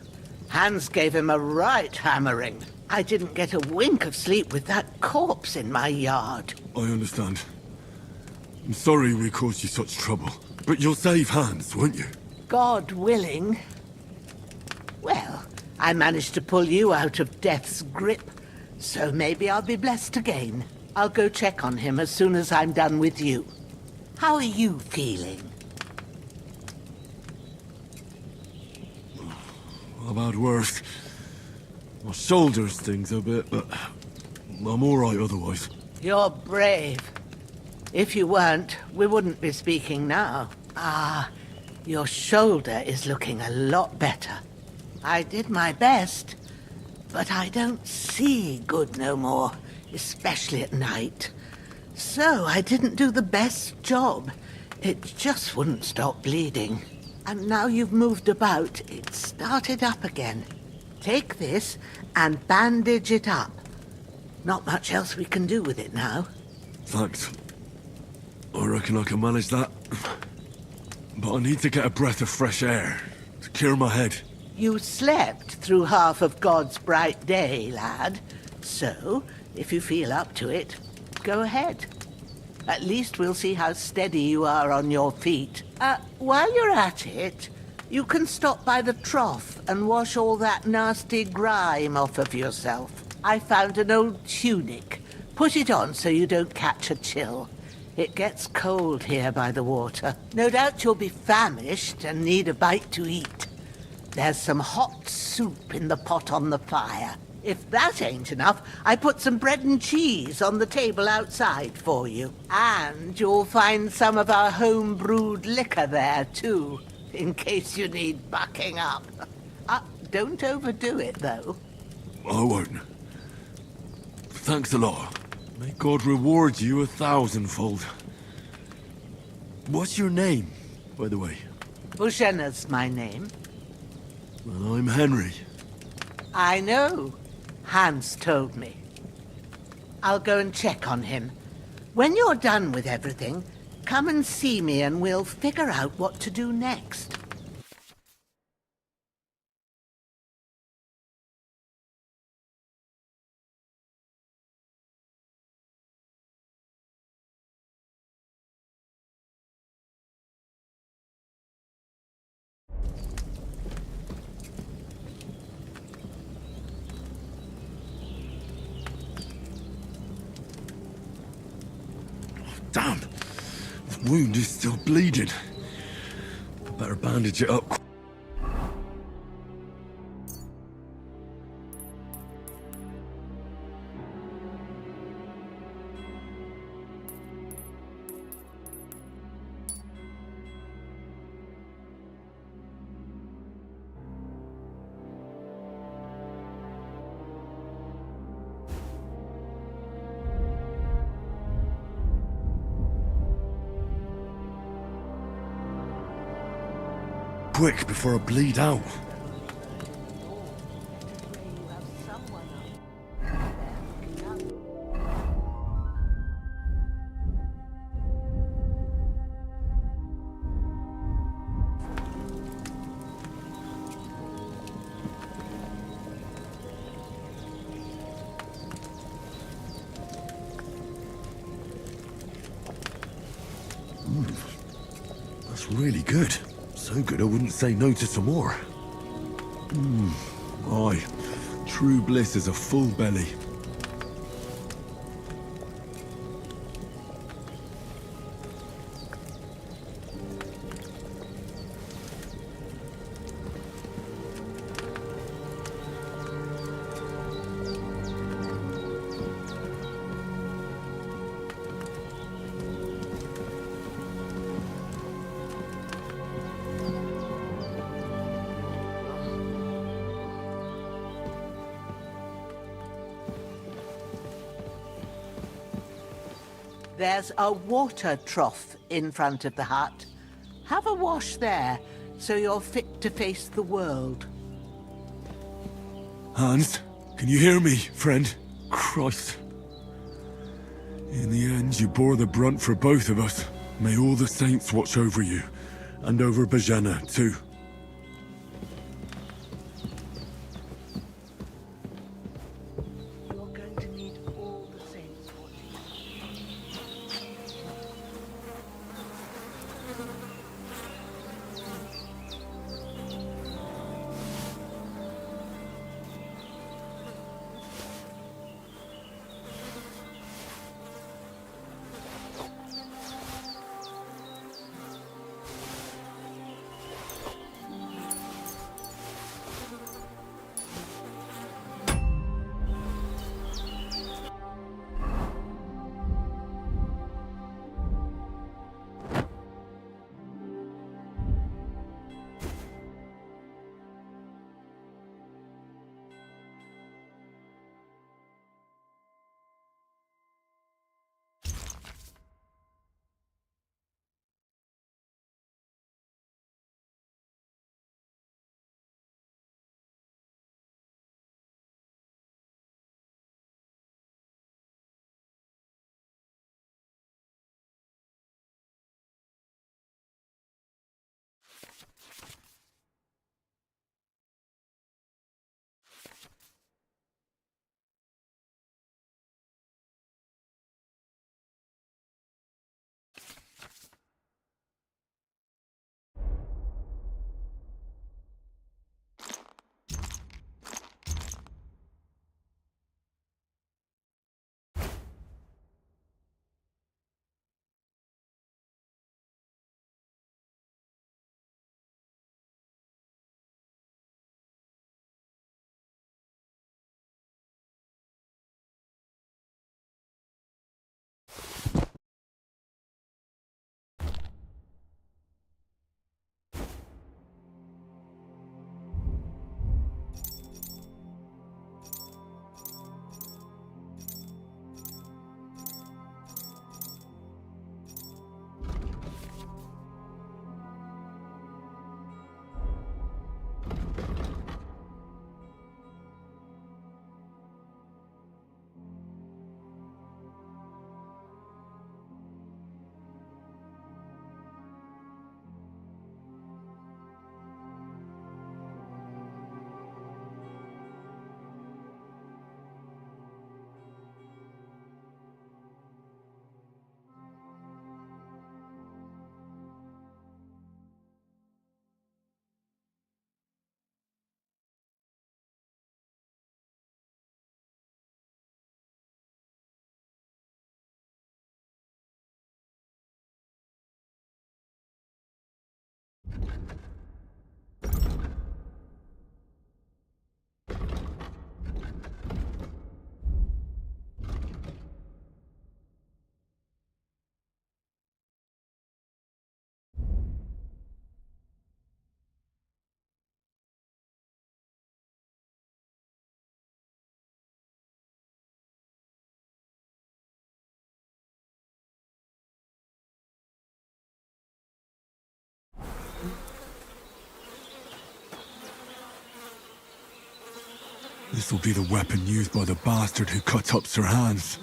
Speaker 12: Hans gave him a right hammering. I didn't get a wink of sleep with that corpse in my yard.
Speaker 2: I understand. I'm sorry we caused you such trouble. But you'll save Hans, won't you?
Speaker 12: God willing. Well, I managed to pull you out of death's grip, so maybe I'll be blessed again. I'll go check on him as soon as I'm done with you. How are you feeling?
Speaker 2: I've had worse. My shoulders stings a bit, but I'm all right otherwise.
Speaker 12: You're brave. If you weren't, we wouldn't be speaking now. Ah, your shoulder is looking a lot better. I did my best, but I don't see good no more, especially at night. So I didn't do the best job. It just wouldn't stop bleeding. And now you've moved about, it started up again. Take this and bandage it up. Not much else we can do with it now.
Speaker 2: Thanks. I reckon I can manage that. But I need to get a breath of fresh air to clear my head.
Speaker 12: You slept through half of God's bright day, lad. So, if you feel up to it, go ahead. At least we'll see how steady you are on your feet. While you're at it, you can stop by the trough and wash all that nasty grime off of yourself. I found an old tunic. Put it on so you don't catch a chill. It gets cold here by the water. No doubt you'll be famished and need a bite to eat. There's some hot soup in the pot on the fire. If that ain't enough, I put some bread and cheese on the table outside for you. And you'll find some of our home-brewed liquor there, too, in case you need bucking up. Don't overdo it, though.
Speaker 2: I won't. Thanks a lot. May God reward you 1,000-fold. What's your name, by the way?
Speaker 12: Bushenna's my name.
Speaker 2: Well, I'm Henry.
Speaker 12: I know. Hans told me. I'll go and check on him. When you're done with everything, come and see me and we'll figure out what to do next.
Speaker 2: Damn! The wound is still bleeding. I better bandage it up. Quick, before I bleed out. That's really good. So good I wouldn't say no to some more. Aye, true bliss is a full belly.
Speaker 12: There's a water trough in front of the hut. Have a wash there, so you're fit to face the world.
Speaker 2: Hans, can you hear me, friend? Christ. In the end, you bore the brunt for both of us. May all the saints watch over you, and over Bajana, too.
Speaker 12: You're going to need all the saints watching.
Speaker 2: This'll be the weapon used by the bastard who cut up Sir Hans.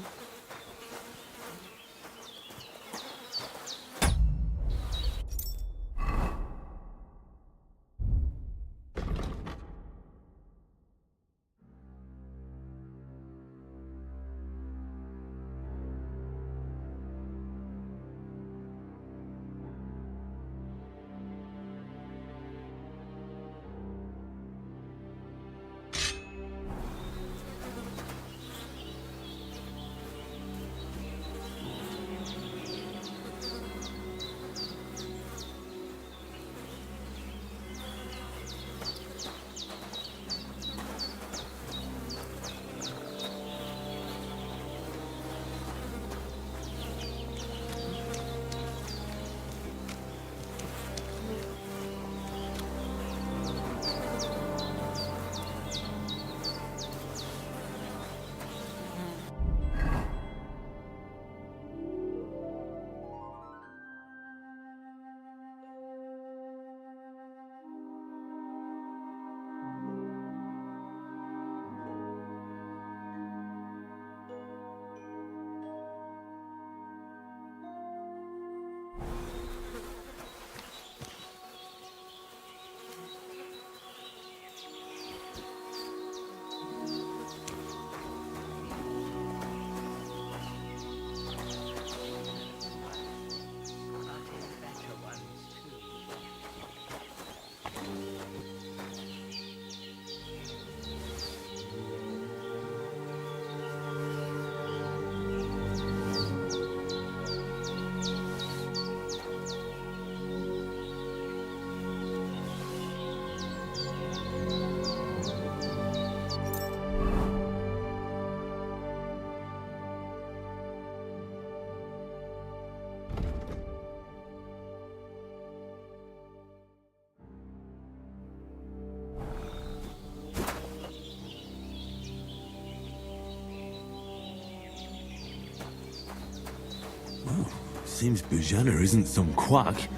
Speaker 2: Seems Bujana isn't some quack.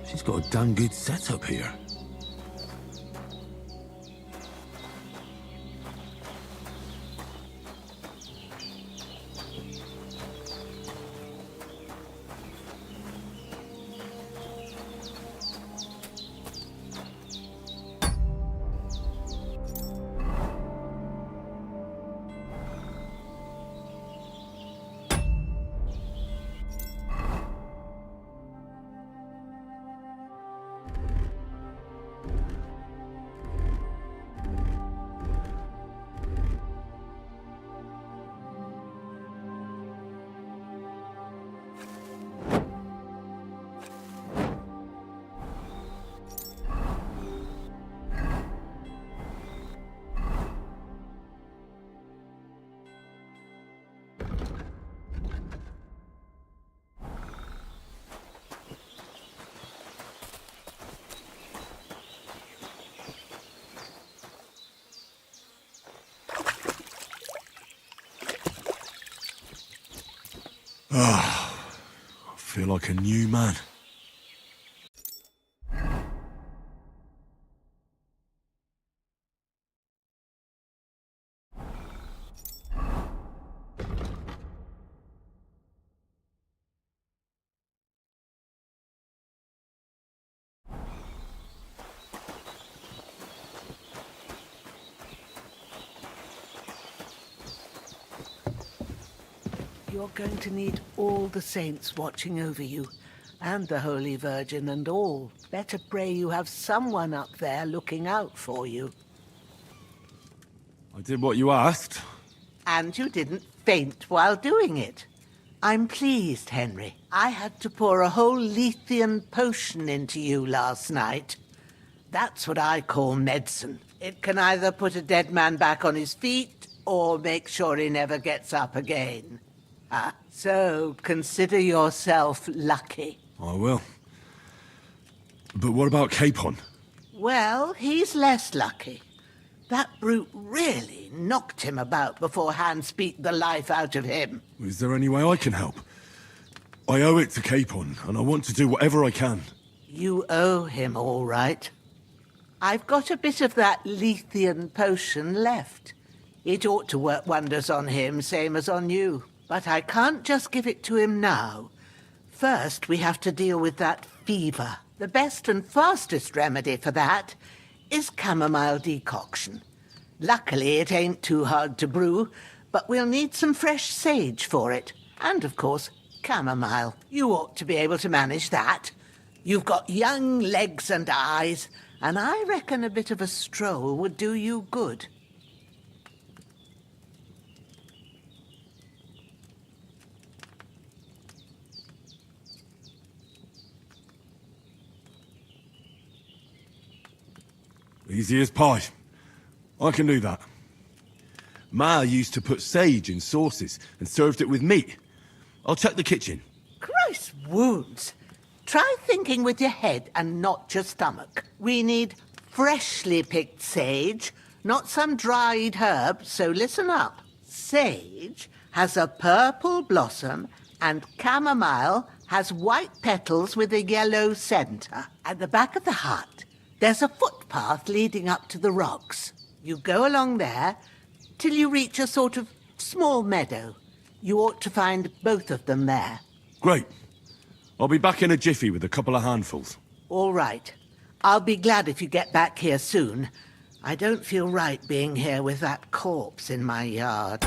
Speaker 2: She's got a damn good setup here. I feel like a new man.
Speaker 12: You're going to need all the saints watching over you, and the Holy Virgin and all. Better pray you have someone up there looking out for you.
Speaker 2: I did what you asked.
Speaker 12: And you didn't faint while doing it. I'm pleased, Henry. I had to pour a whole Lethean potion into you last night. That's what I call medicine. It can either put a dead man back on his feet, or make sure he never gets up again. So consider yourself lucky.
Speaker 2: I will. But what about Capon?
Speaker 12: Well, he's less lucky. That brute really knocked him about before Hans beat the life out of him.
Speaker 2: Is there any way I can help? I owe it to Capon, and I want to do whatever I can.
Speaker 12: You owe him, all right. I've got a bit of that Lethean potion left. It ought to work wonders on him, same as on you. But I can't just give it to him now. First, we have to deal with that fever. The best and fastest remedy for that is chamomile decoction. Luckily, it ain't too hard to brew, but we'll need some fresh sage for it. And, of course, chamomile. You ought to be able to manage that. You've got young legs and eyes, and I reckon a bit of a stroll would do you good.
Speaker 2: Easy as pie. I can do that. Ma used to put sage in sauces and served it with meat. I'll check the kitchen.
Speaker 12: Christ wounds! Try thinking with your head and not your stomach. We need freshly picked sage, not some dried herb, so listen up. Sage has a purple blossom and chamomile has white petals with a yellow centre. At the back of the hut, there's a footpath leading up to the rocks. You go along there till you reach a sort of small meadow. You ought to find both of them there.
Speaker 2: Great. I'll be back in a jiffy with a couple of handfuls.
Speaker 12: All right. I'll be glad if you get back here soon. I don't feel right being here with that corpse in my yard.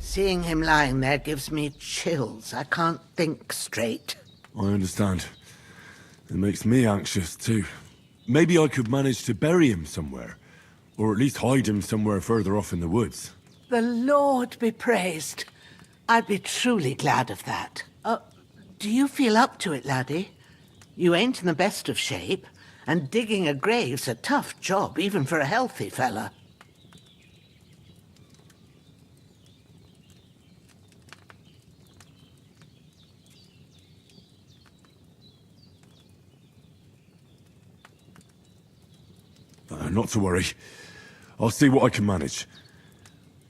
Speaker 12: Seeing him lying there gives me chills. I can't think straight.
Speaker 2: I understand. It makes me anxious, too. Maybe I could manage to bury him somewhere. Or at least hide him somewhere further off in the woods.
Speaker 12: The Lord be praised. I'd be truly glad of that. Do you feel up to it, laddie? You ain't in the best of shape, and digging a grave's a tough job, even for a healthy fella.
Speaker 2: Not to worry. I'll see what I can manage.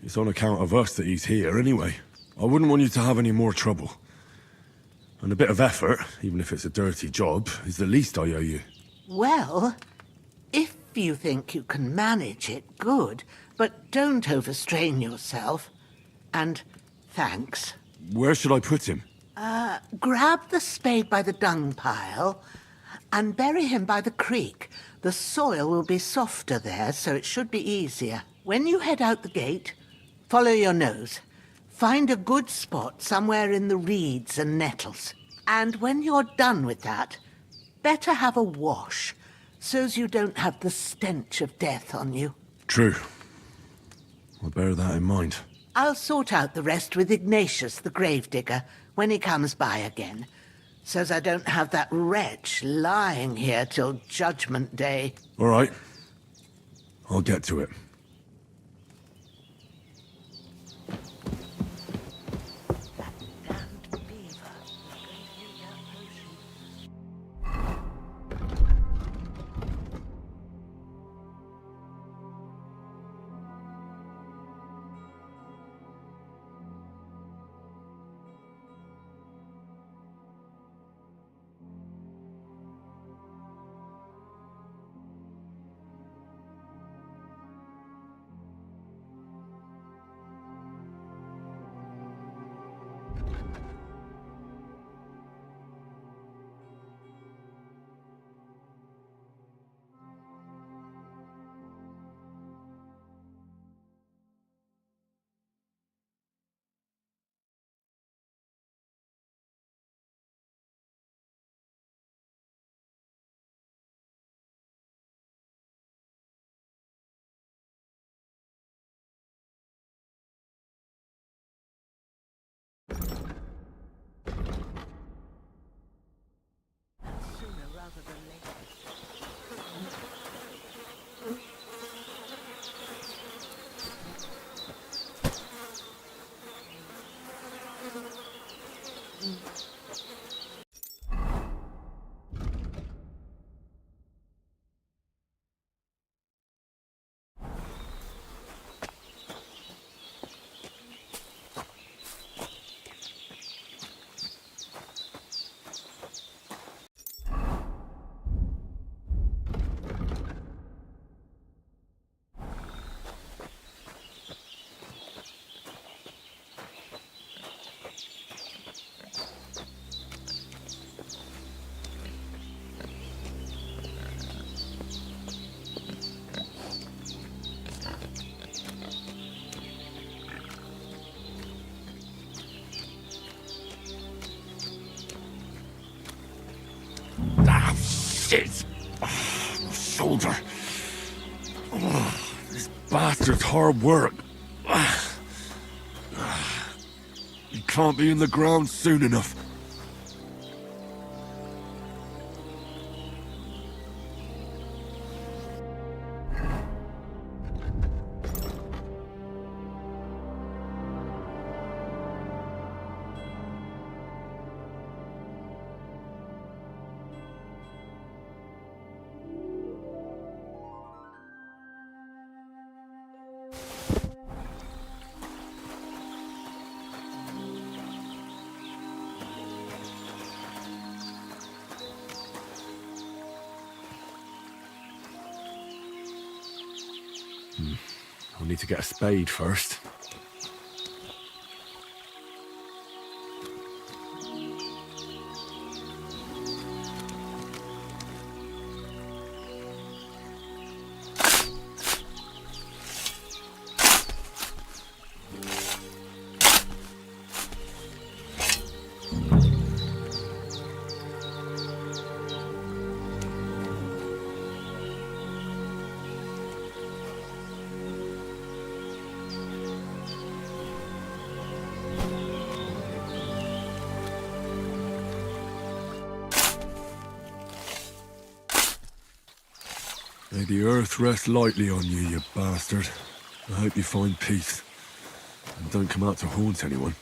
Speaker 2: It's on account of us that he's here, anyway. I wouldn't want you to have any more trouble. And a bit of effort, even if it's a dirty job, is the least I owe you.
Speaker 12: Well, if you think you can manage it, good. But don't overstrain yourself. And thanks.
Speaker 2: Where should I put him?
Speaker 12: Grab the spade by the dung pile and bury him by the creek. The soil will be softer there, so it should be easier. When you head out the gate, follow your nose. Find a good spot somewhere in the reeds and nettles. And when you're done with that, better have a wash, so's you don't have the stench of death on you.
Speaker 2: True. I'll bear that in mind.
Speaker 12: I'll sort out the rest with Ignatius, the gravedigger, when he comes by again, so's I don't have that wretch lying here till Judgment Day.
Speaker 2: All right. I'll get to it. Shit! My shoulder. This bastard's hard work. He can't be in the ground soon enough. I'll need to get a spade first. May the earth rest lightly on you, you bastard. I hope you find peace. And don't come out to haunt anyone.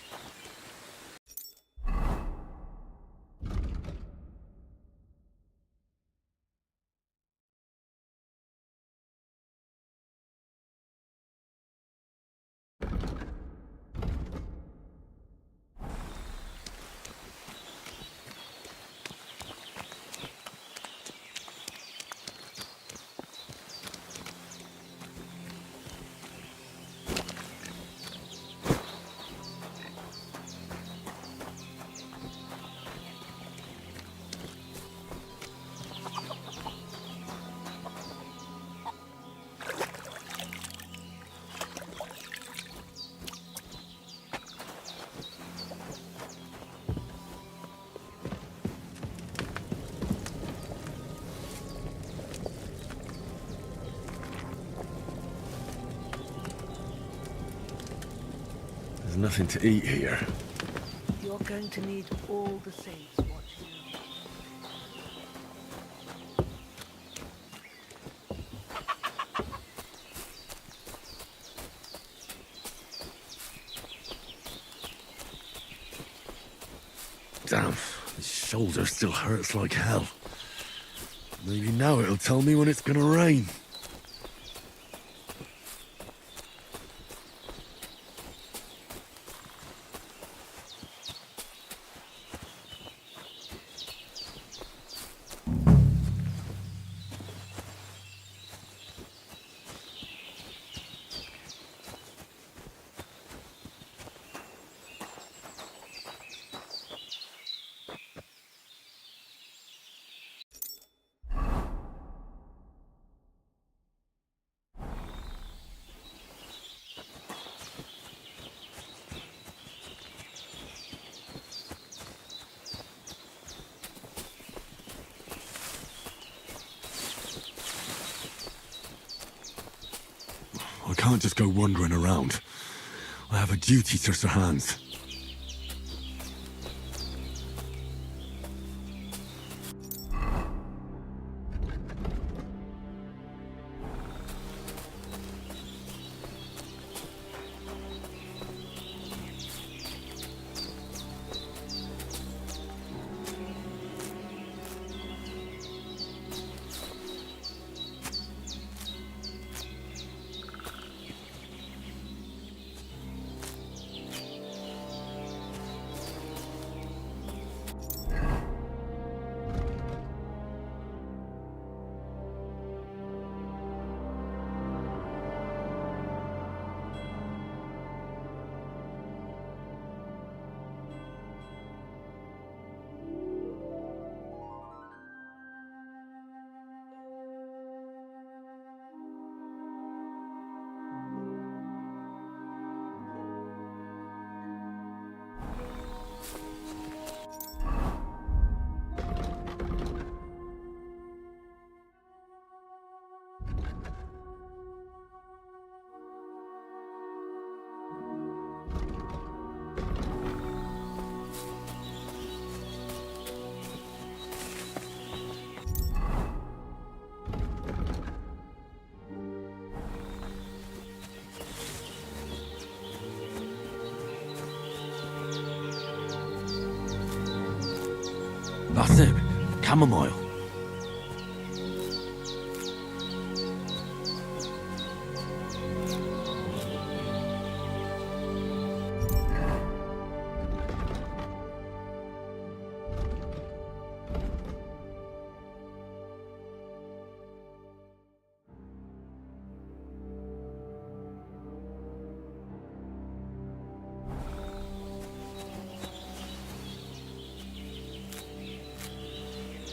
Speaker 2: There's nothing to eat here.
Speaker 12: You're going to need all the saints watching you.
Speaker 2: Damn, his shoulder still hurts like hell. Maybe now it'll tell me when it's gonna rain. I can't just go wandering around. I have a duty to Sir Hans. That's it. Chamomile.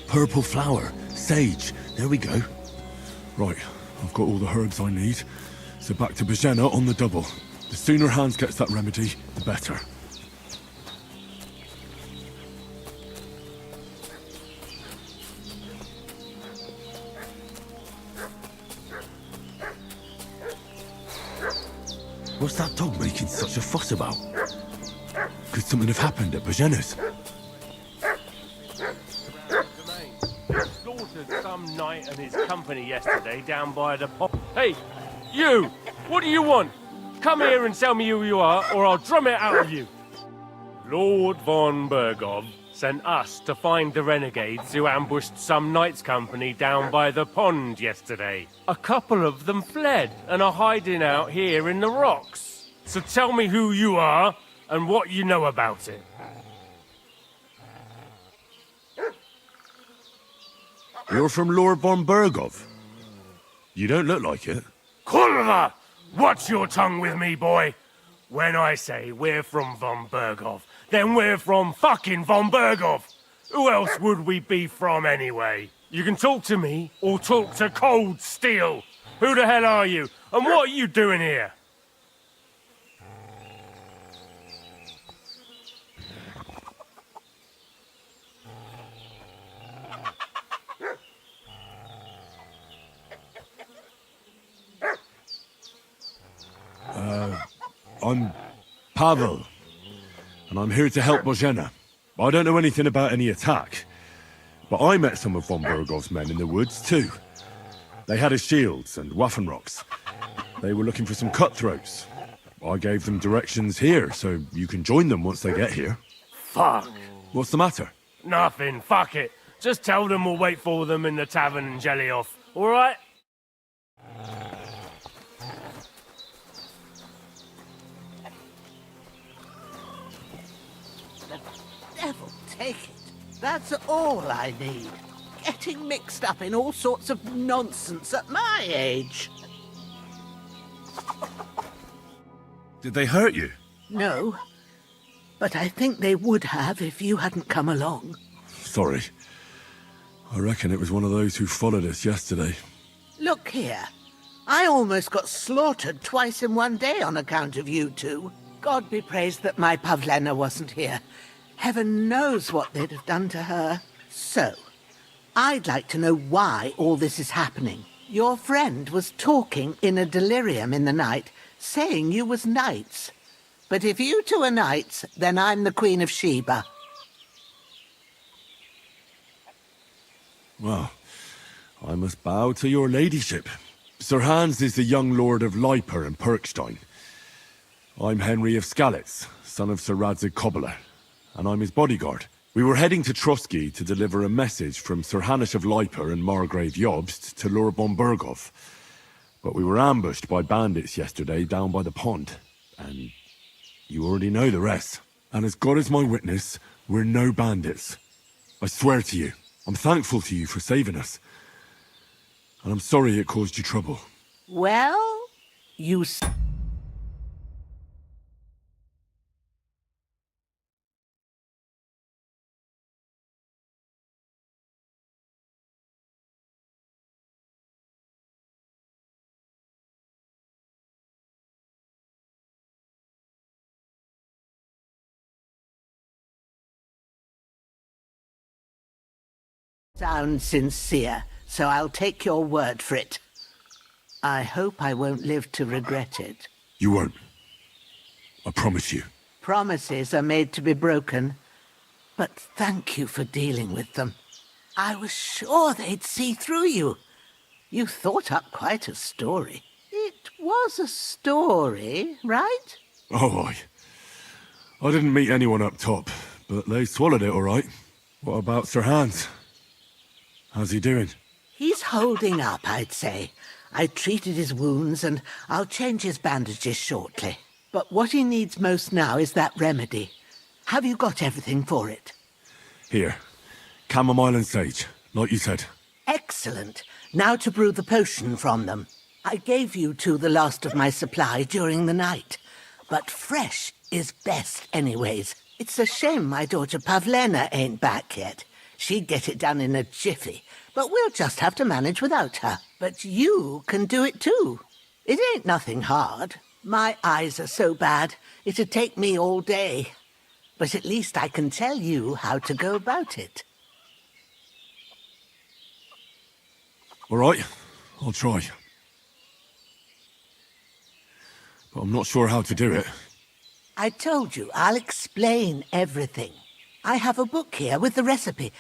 Speaker 2: Purple flower, sage, there we go. Right, I've got all the herbs I need. So back to Bajena on the double. The sooner Hans gets that remedy, the better. What's that dog making such a fuss about? Could something have happened at Bajena's?
Speaker 11: The
Speaker 16: slaughtered some knight and his company yesterday down by the pond. Hey, you! What do you want? Come here and tell me who you are, or I'll drum it out of you. Lord von Bergov sent us to find the renegades who ambushed some knight's company down by the pond yesterday. A couple of them fled and are hiding out here in the rocks. So tell me who you are and what you know about it.
Speaker 2: You're from Lord von Bergov. You don't look like it.
Speaker 16: Kurva! Watch your tongue with me, boy. When I say we're from von Bergov, then we're from fucking von Bergov. Who else would we be from anyway? You can talk to me or talk to cold steel. Who the hell are you? And what are you doing here?
Speaker 2: I'm Pavel, and I'm here to help Bozhena. I don't know anything about any attack, but I met some of von Bergov's men in the woods too. They had his shields and Waffenrocks. They were looking for some cutthroats. I gave them directions here, so you can join them once they get here.
Speaker 16: Fuck.
Speaker 2: What's the matter?
Speaker 16: Nothing, fuck it. Just tell them we'll wait for them in the tavern in Jelioff, alright?
Speaker 12: Devil take it. That's all I need. Getting mixed up in all sorts of nonsense at my age.
Speaker 2: Did they hurt you?
Speaker 12: No, but I think they would have if you hadn't come along.
Speaker 2: Sorry. I reckon it was one of those who followed us yesterday.
Speaker 12: Look here. I almost got slaughtered twice in one day on account of you two. God be praised that my Pavlena wasn't here. Heaven knows what they'd have done to her. So, I'd like to know why all this is happening. Your friend was talking in a delirium in the night, saying you was knights. But if you two are knights, then I'm the Queen of Sheba.
Speaker 2: Well, I must bow to your ladyship. Sir Hans is the young lord of Leiper and Perkstein. I'm Henry of Skalitz, son of Sir Radzig Kobyla, and I'm his bodyguard. We were heading to Trotsky to deliver a message from Sir Hanish of Leiper and Margrave Jobst to Lord von Bergov. But we were ambushed by bandits yesterday down by the pond, and you already know the rest. And as God is my witness, we're no bandits. I swear to you, I'm thankful to you for saving us. And I'm sorry it caused you trouble.
Speaker 12: Well, you... sound sincere, so I'll take your word for it. I hope I won't live to regret it.
Speaker 2: You won't. I promise you.
Speaker 12: Promises are made to be broken, but thank you for dealing with them. I was sure they'd see through you. You thought up quite a story. It was a story, right?
Speaker 2: Oh, I didn't meet anyone up top, but they swallowed it all right. What about Sir Hans? How's he doing?
Speaker 12: He's holding up, I'd say. I treated his wounds and I'll change his bandages shortly. But what he needs most now is that remedy. Have you got everything for it?
Speaker 2: Here. Chamomile and sage, like you said.
Speaker 12: Excellent. Now to brew the potion from them. I gave you two the last of my supply during the night. But fresh is best anyways. It's a shame my daughter Pavlena ain't back yet. She'd get it done in a jiffy, but we'll just have to manage without her. But you can do it too. It ain't nothing hard. My eyes are so bad, it'd take me all day. But at least I can tell you how to go about it.
Speaker 2: All right, I'll try. But I'm not sure how to do it.
Speaker 12: I told you, I'll explain everything. I have a book here with the recipe,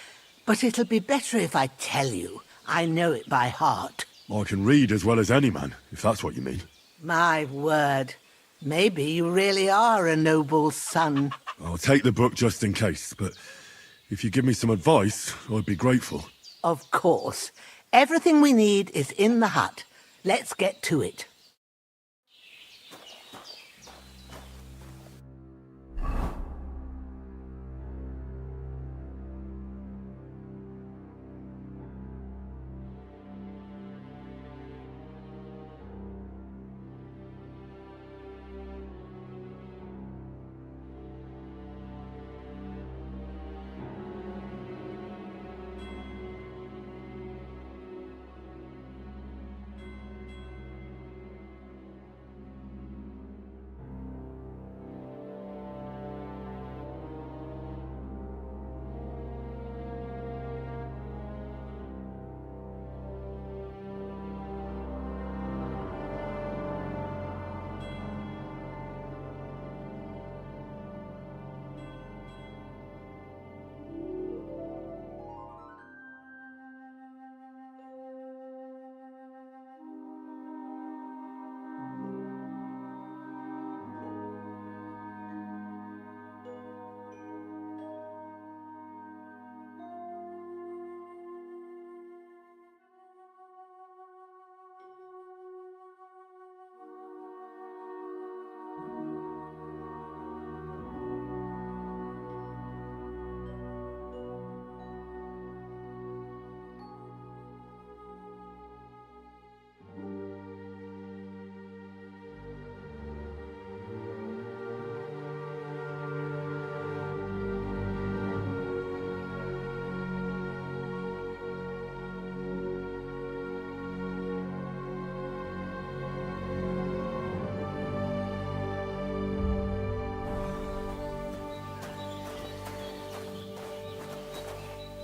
Speaker 12: But it'll be better if I tell you. I know it by heart.
Speaker 2: I can read as well as any man, if that's what you mean.
Speaker 12: My word. Maybe you really are a noble's son.
Speaker 2: I'll take the book just in case, but if you give me some advice, I'd be grateful.
Speaker 12: Of course. Everything we need is in the hut. Let's get to it.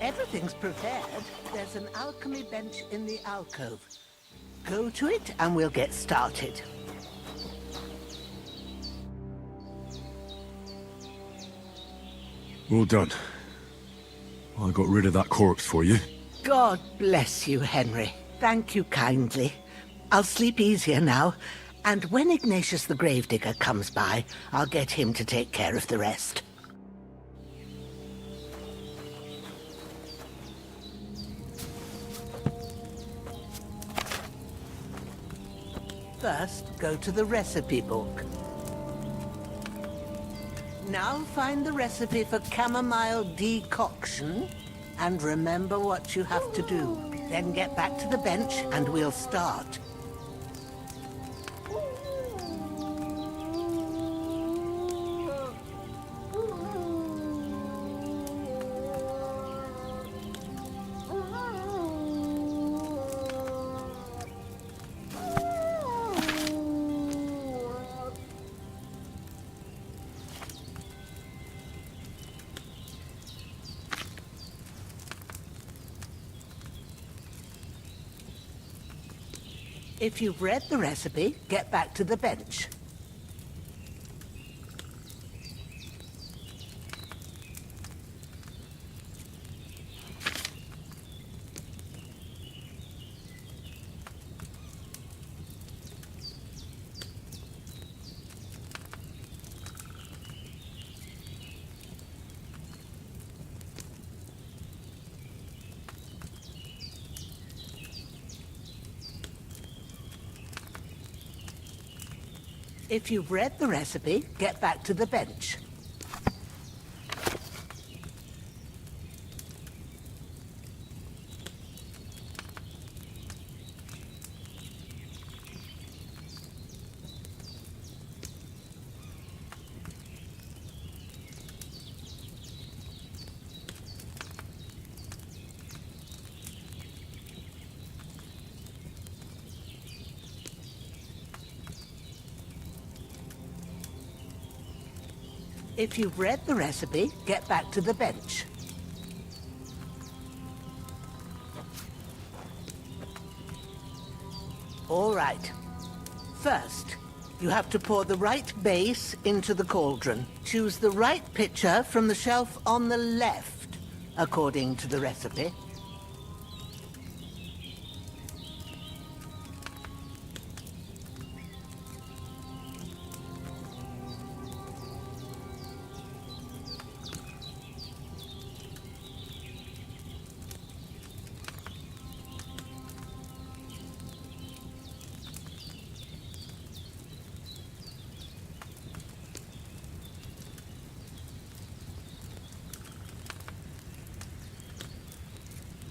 Speaker 12: Everything's prepared. There's an alchemy bench in the alcove. Go to it and we'll get started.
Speaker 2: Well done. I got rid of that corpse for you.
Speaker 12: God bless you, Henry. Thank you kindly. I'll sleep easier now, and when Ignatius the Gravedigger comes by, I'll get him to take care of the rest. First, go to the recipe book. Now find the recipe for chamomile decoction, and remember what you have to do. Then get back to the bench, and we'll start. If you've read the recipe, get back to the bench. If you've read the recipe, get back to the bench. If you've read the recipe, get back to the bench. All right. First, you have to pour the right base into the cauldron. Choose the right pitcher from the shelf on the left. according to the recipe.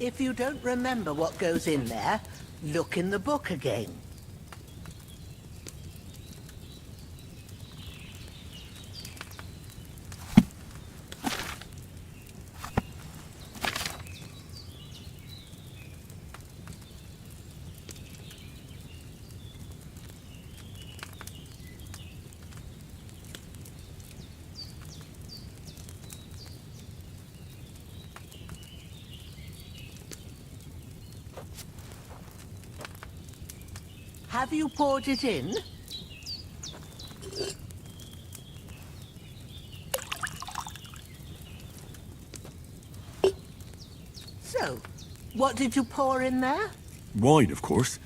Speaker 12: If you don't remember what goes in there, look in the book again. Have you poured it in? So, what did you pour in there?
Speaker 2: Wine, of course.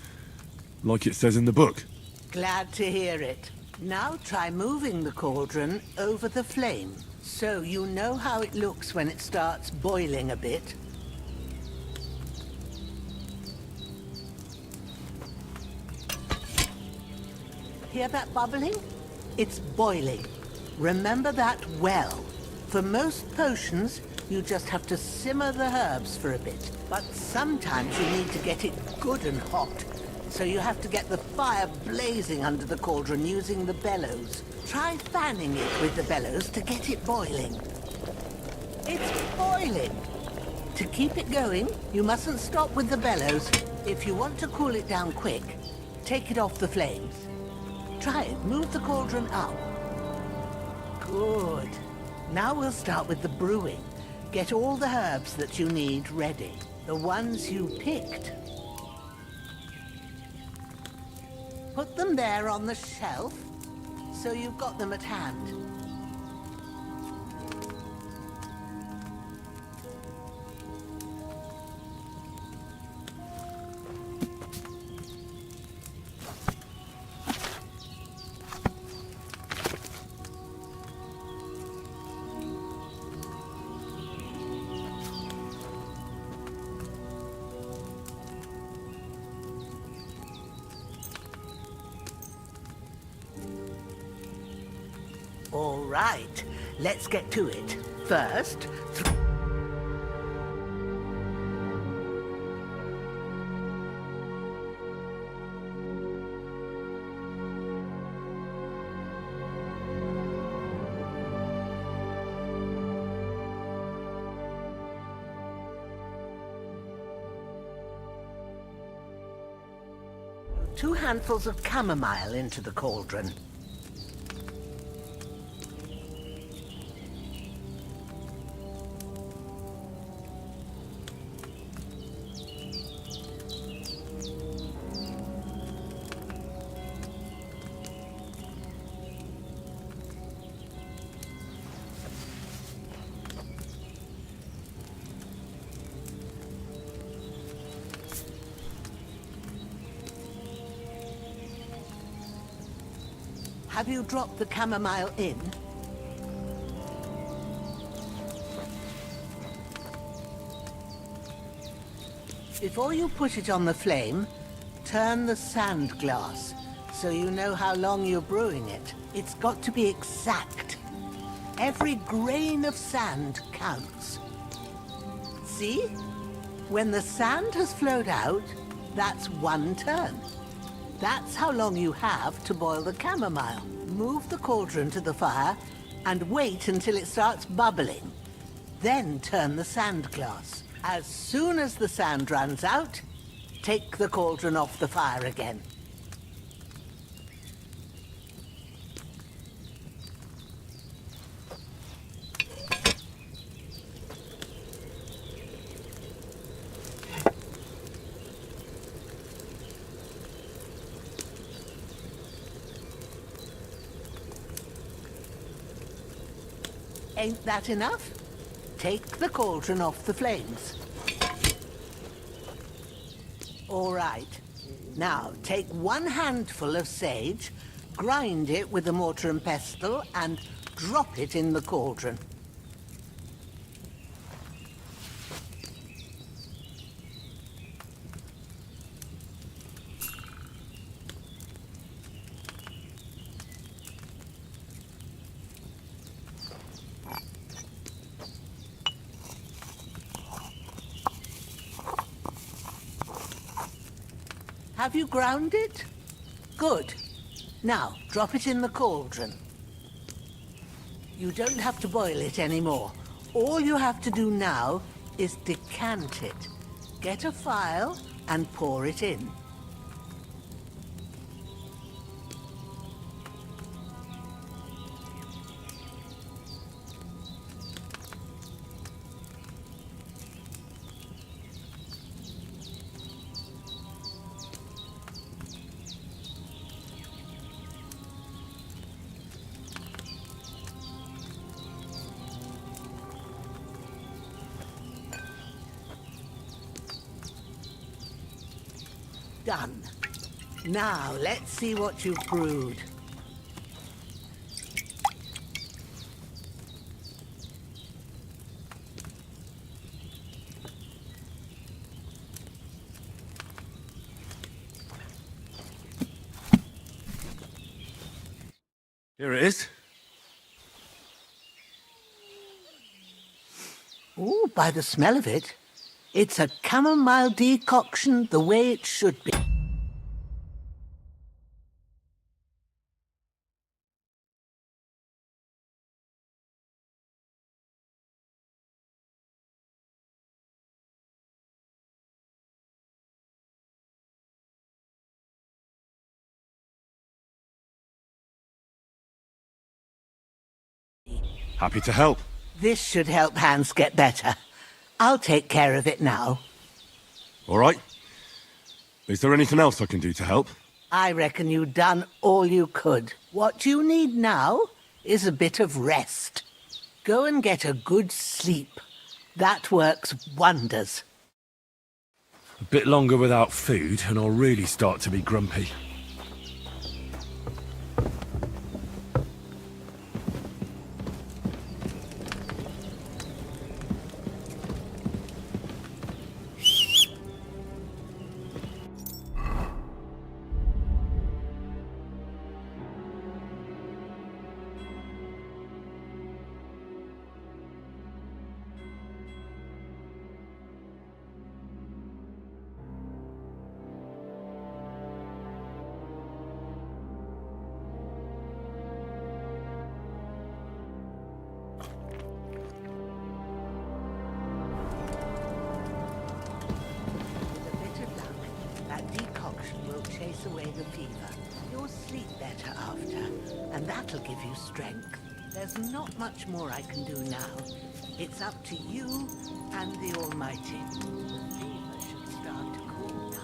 Speaker 2: Like it says in the book.
Speaker 12: Glad to hear it. Now try moving the cauldron over the flame, so you know how it looks when it starts boiling a bit. Hear that bubbling? It's boiling. Remember that well. For most potions, you just have to simmer the herbs for a bit. But sometimes you need to get it good and hot. So you have to get the fire blazing under the cauldron using the bellows. Try fanning it with the bellows to get it boiling. It's boiling. To keep it going, you mustn't stop with the bellows. If you want to cool it down quick, take it off the flames. Try it. Move the cauldron up. Good. Now we'll start with the brewing. Get all the herbs that you need ready. The ones you picked. Put them there on the shelf, so you've got them at hand. All right, let's get to it. First, two handfuls of chamomile into the cauldron. Have you dropped the chamomile in? Before you put it on the flame, turn the sand glass so you know how long you're brewing it. It's got to be exact. Every grain of sand counts. See? When the sand has flowed out, that's 1 turn. That's how long you have to boil the chamomile. Move the cauldron to the fire and wait until it starts bubbling. Then turn the sand glass. As soon as the sand runs out, take the cauldron off the fire again. Ain't that enough? take the cauldron off the flames. All right. Now, take 1 handful of sage, grind it with a mortar and pestle, and drop it in the cauldron. Have you ground it? Good. Now, drop it in the cauldron. You don't have to boil it anymore. All you have to do now is decant it. Get a phial and pour it in. Done. Now, let's see what you've brewed.
Speaker 2: Here it is.
Speaker 12: Ooh, by the smell of it, it's a chamomile decoction the way it should be.
Speaker 2: Happy to help.
Speaker 12: This should help Hans get better. I'll take care of it now.
Speaker 2: All right. Is there anything else I can do to help?
Speaker 12: I reckon you've done all you could. What you need now is a bit of rest. Go and get a good sleep. That works wonders.
Speaker 2: A bit longer without food and I'll really start to be grumpy.
Speaker 12: Chase away the fever. You'll sleep better after, and that'll give you strength. There's not much more I can do now. It's up to you and the Almighty. The fever should start to cool now.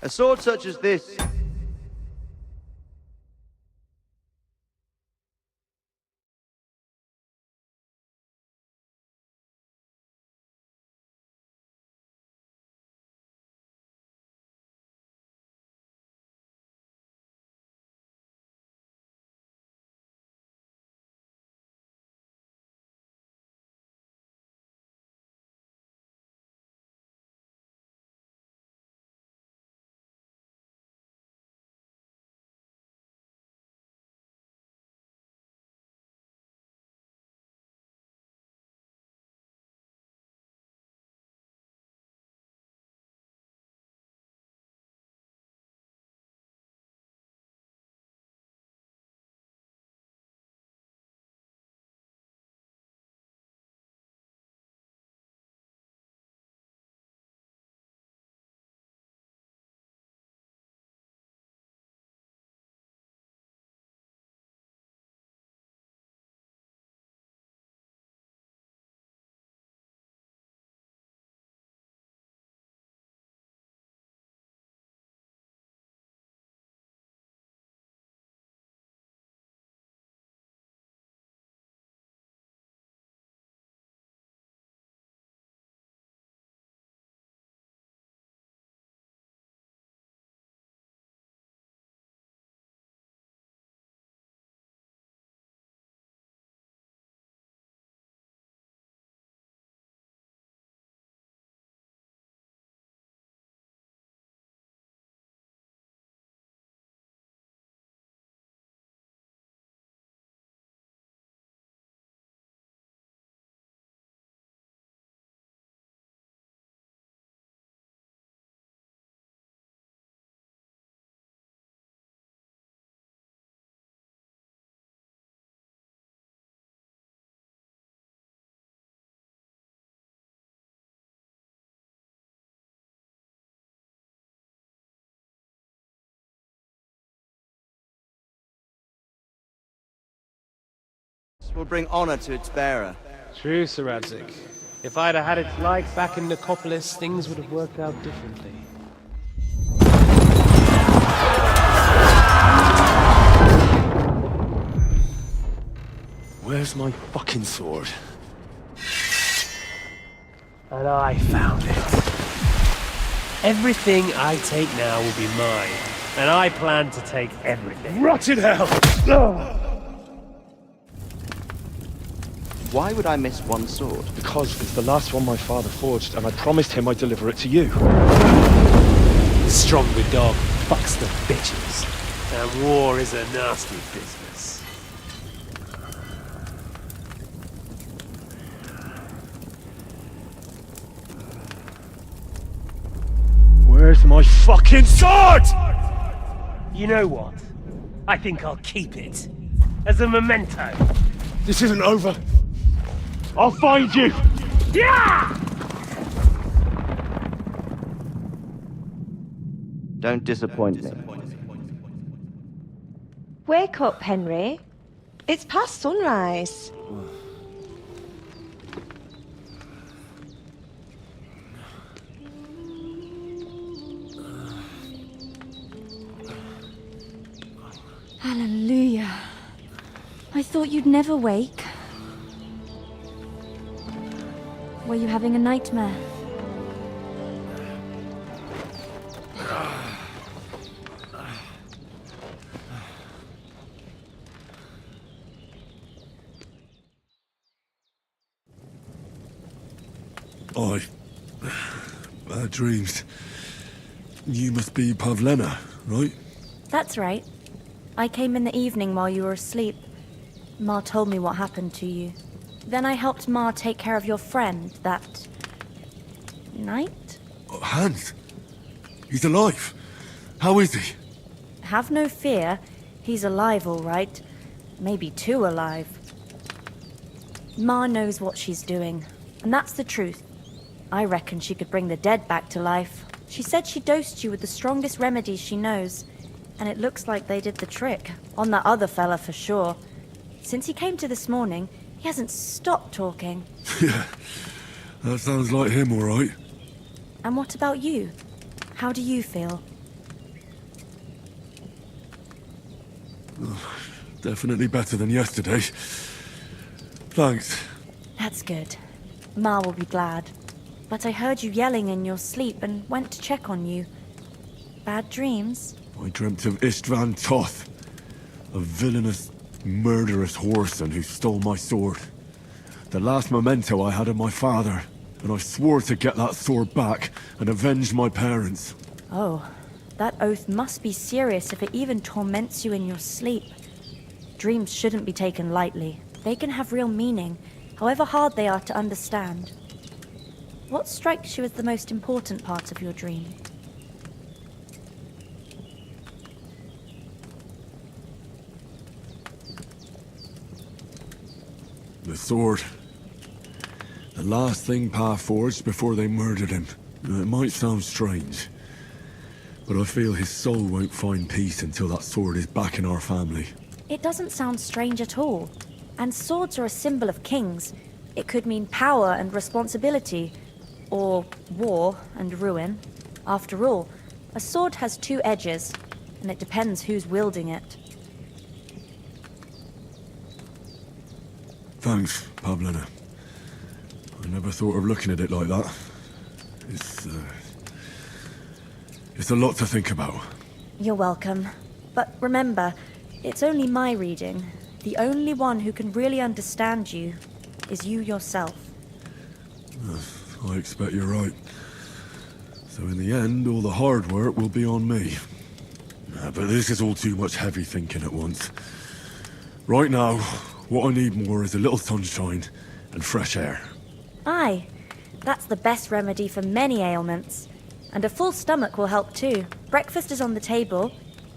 Speaker 6: A sword such as this
Speaker 17: will bring honor to its bearer.
Speaker 18: True, Sir Radzik. If I'd have had its like back in Nicopolis, things would have worked out differently.
Speaker 2: Where's my fucking sword?
Speaker 18: And I found it. Everything I take now will be mine, and I plan to take everything.
Speaker 13: Rotted hell!
Speaker 17: Why would I miss one sword?
Speaker 13: Because it's the last one my father forged, and I promised him I'd deliver it to you.
Speaker 18: The stronger dog fucks the bitches, and war is a nasty business.
Speaker 13: Where's my fucking sword?
Speaker 18: You know what? I think I'll keep it. As a memento.
Speaker 13: This isn't over. I'll find you!
Speaker 18: Yeah!
Speaker 17: Don't disappoint me.
Speaker 15: Wake up, Henry. It's past sunrise.
Speaker 9: Hallelujah. I thought you'd never wake. Were you having a nightmare?
Speaker 2: Bad dreams. You must be Pavlena, right?
Speaker 9: That's right. I came in the evening while you were asleep. Ma told me what happened to you. Then I helped Ma take care of your friend that night?
Speaker 2: Hans? He's alive. How is he?
Speaker 9: Have no fear. He's alive, all right. Maybe too alive. Ma knows what she's doing, and that's the truth. I reckon she could bring the dead back to life. She said she dosed you with the strongest remedies she knows, and it looks like they did the trick. On that other fella for sure. Since he came to this morning, he hasn't stopped talking.
Speaker 2: Yeah, that sounds like him, all right.
Speaker 9: And what about you? How do you feel?
Speaker 2: Definitely better than yesterday. Thanks.
Speaker 9: That's good. Ma will be glad. But I heard you yelling in your sleep and went to check on you. Bad dreams?
Speaker 2: I dreamt of Istvan Toth, a villainous, murderous whoreson who stole my sword. The last memento I had of my father, and I swore to get that sword back and avenge my parents.
Speaker 9: Oh, that oath must be serious if it even torments you in your sleep. Dreams shouldn't be taken lightly. They can have real meaning, however hard they are to understand. What strikes you as the most important part of your dream?
Speaker 2: The sword. The last thing Pa forged before they murdered him. It might sound strange, but I feel his soul won't find peace until that sword is back in our family.
Speaker 9: It doesn't sound strange at all. And swords are a symbol of kings. It could mean power and responsibility, or war and ruin. After all, a sword has two edges, and it depends who's wielding it.
Speaker 2: Thanks, Pavlena. I never thought of looking at it like that. It's a lot to think about.
Speaker 9: You're welcome. But remember, it's only my reading. The only one who can really understand you is you yourself.
Speaker 2: I expect you're right. So in the end, all the hard work will be on me. But this is all too much heavy thinking at once. Right now, what I need more is a little sunshine and fresh air.
Speaker 9: Aye, that's the best remedy for many ailments. And a full stomach will help too. Breakfast is on the table,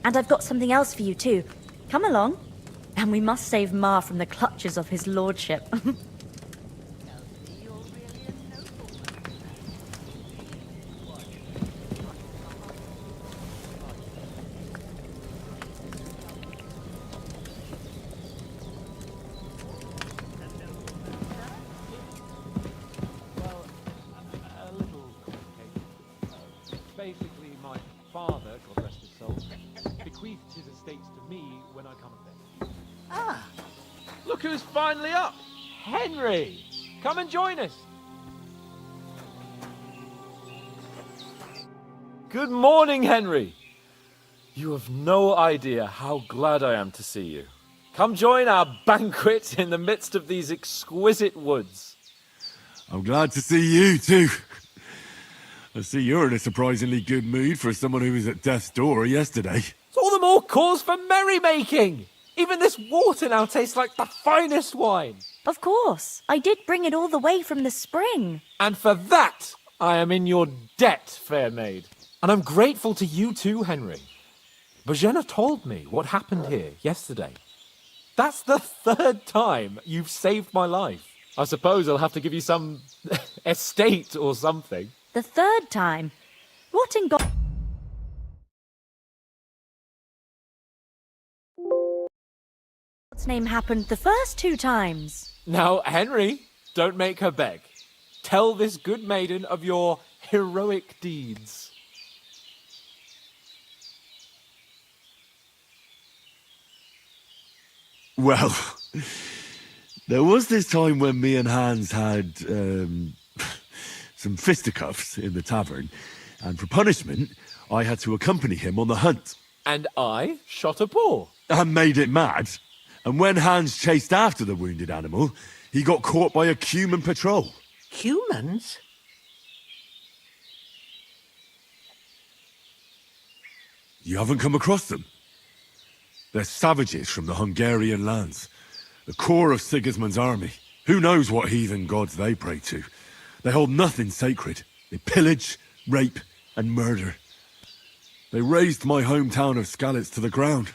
Speaker 9: and I've got something else for you too. Come along. And we must save Ma from the clutches of his lordship.
Speaker 5: when I come a bit.
Speaker 12: Ah.
Speaker 5: Look who's finally up! Henry! Come and join us! Good morning, Henry! You have no idea how glad I am to see you. Come join our banquet in the midst of these exquisite woods.
Speaker 2: I'm glad to see you, too. I see you're in a surprisingly good mood for someone who was at death's door yesterday.
Speaker 5: It's all the more cause for merrymaking! Even this water now tastes like the finest wine.
Speaker 9: Of course. I did bring it all the way from the spring.
Speaker 5: And for that, I am in your debt, fair maid. And I'm grateful to you too, Henry. Bojena told me what happened here yesterday. That's the 3rd time you've saved my life. I suppose I'll have to give you some estate or something.
Speaker 9: The 3rd time? What in God... What's name happened the first 2 times?
Speaker 5: Now, Henry, don't make her beg. Tell this good maiden of your heroic deeds.
Speaker 2: Well, there was this time when me and Hans had some fisticuffs in the tavern, and for punishment, I had to accompany him on the hunt.
Speaker 5: And I shot a boar.
Speaker 2: And made it mad. And when Hans chased after the wounded animal, he got caught by a human patrol.
Speaker 12: Humans?
Speaker 2: You haven't come across them? They're savages from the Hungarian lands. The core of Sigismund's army. Who knows what heathen gods they pray to? They hold nothing sacred. They pillage, rape, and murder. They razed my hometown of Skalitz to the ground.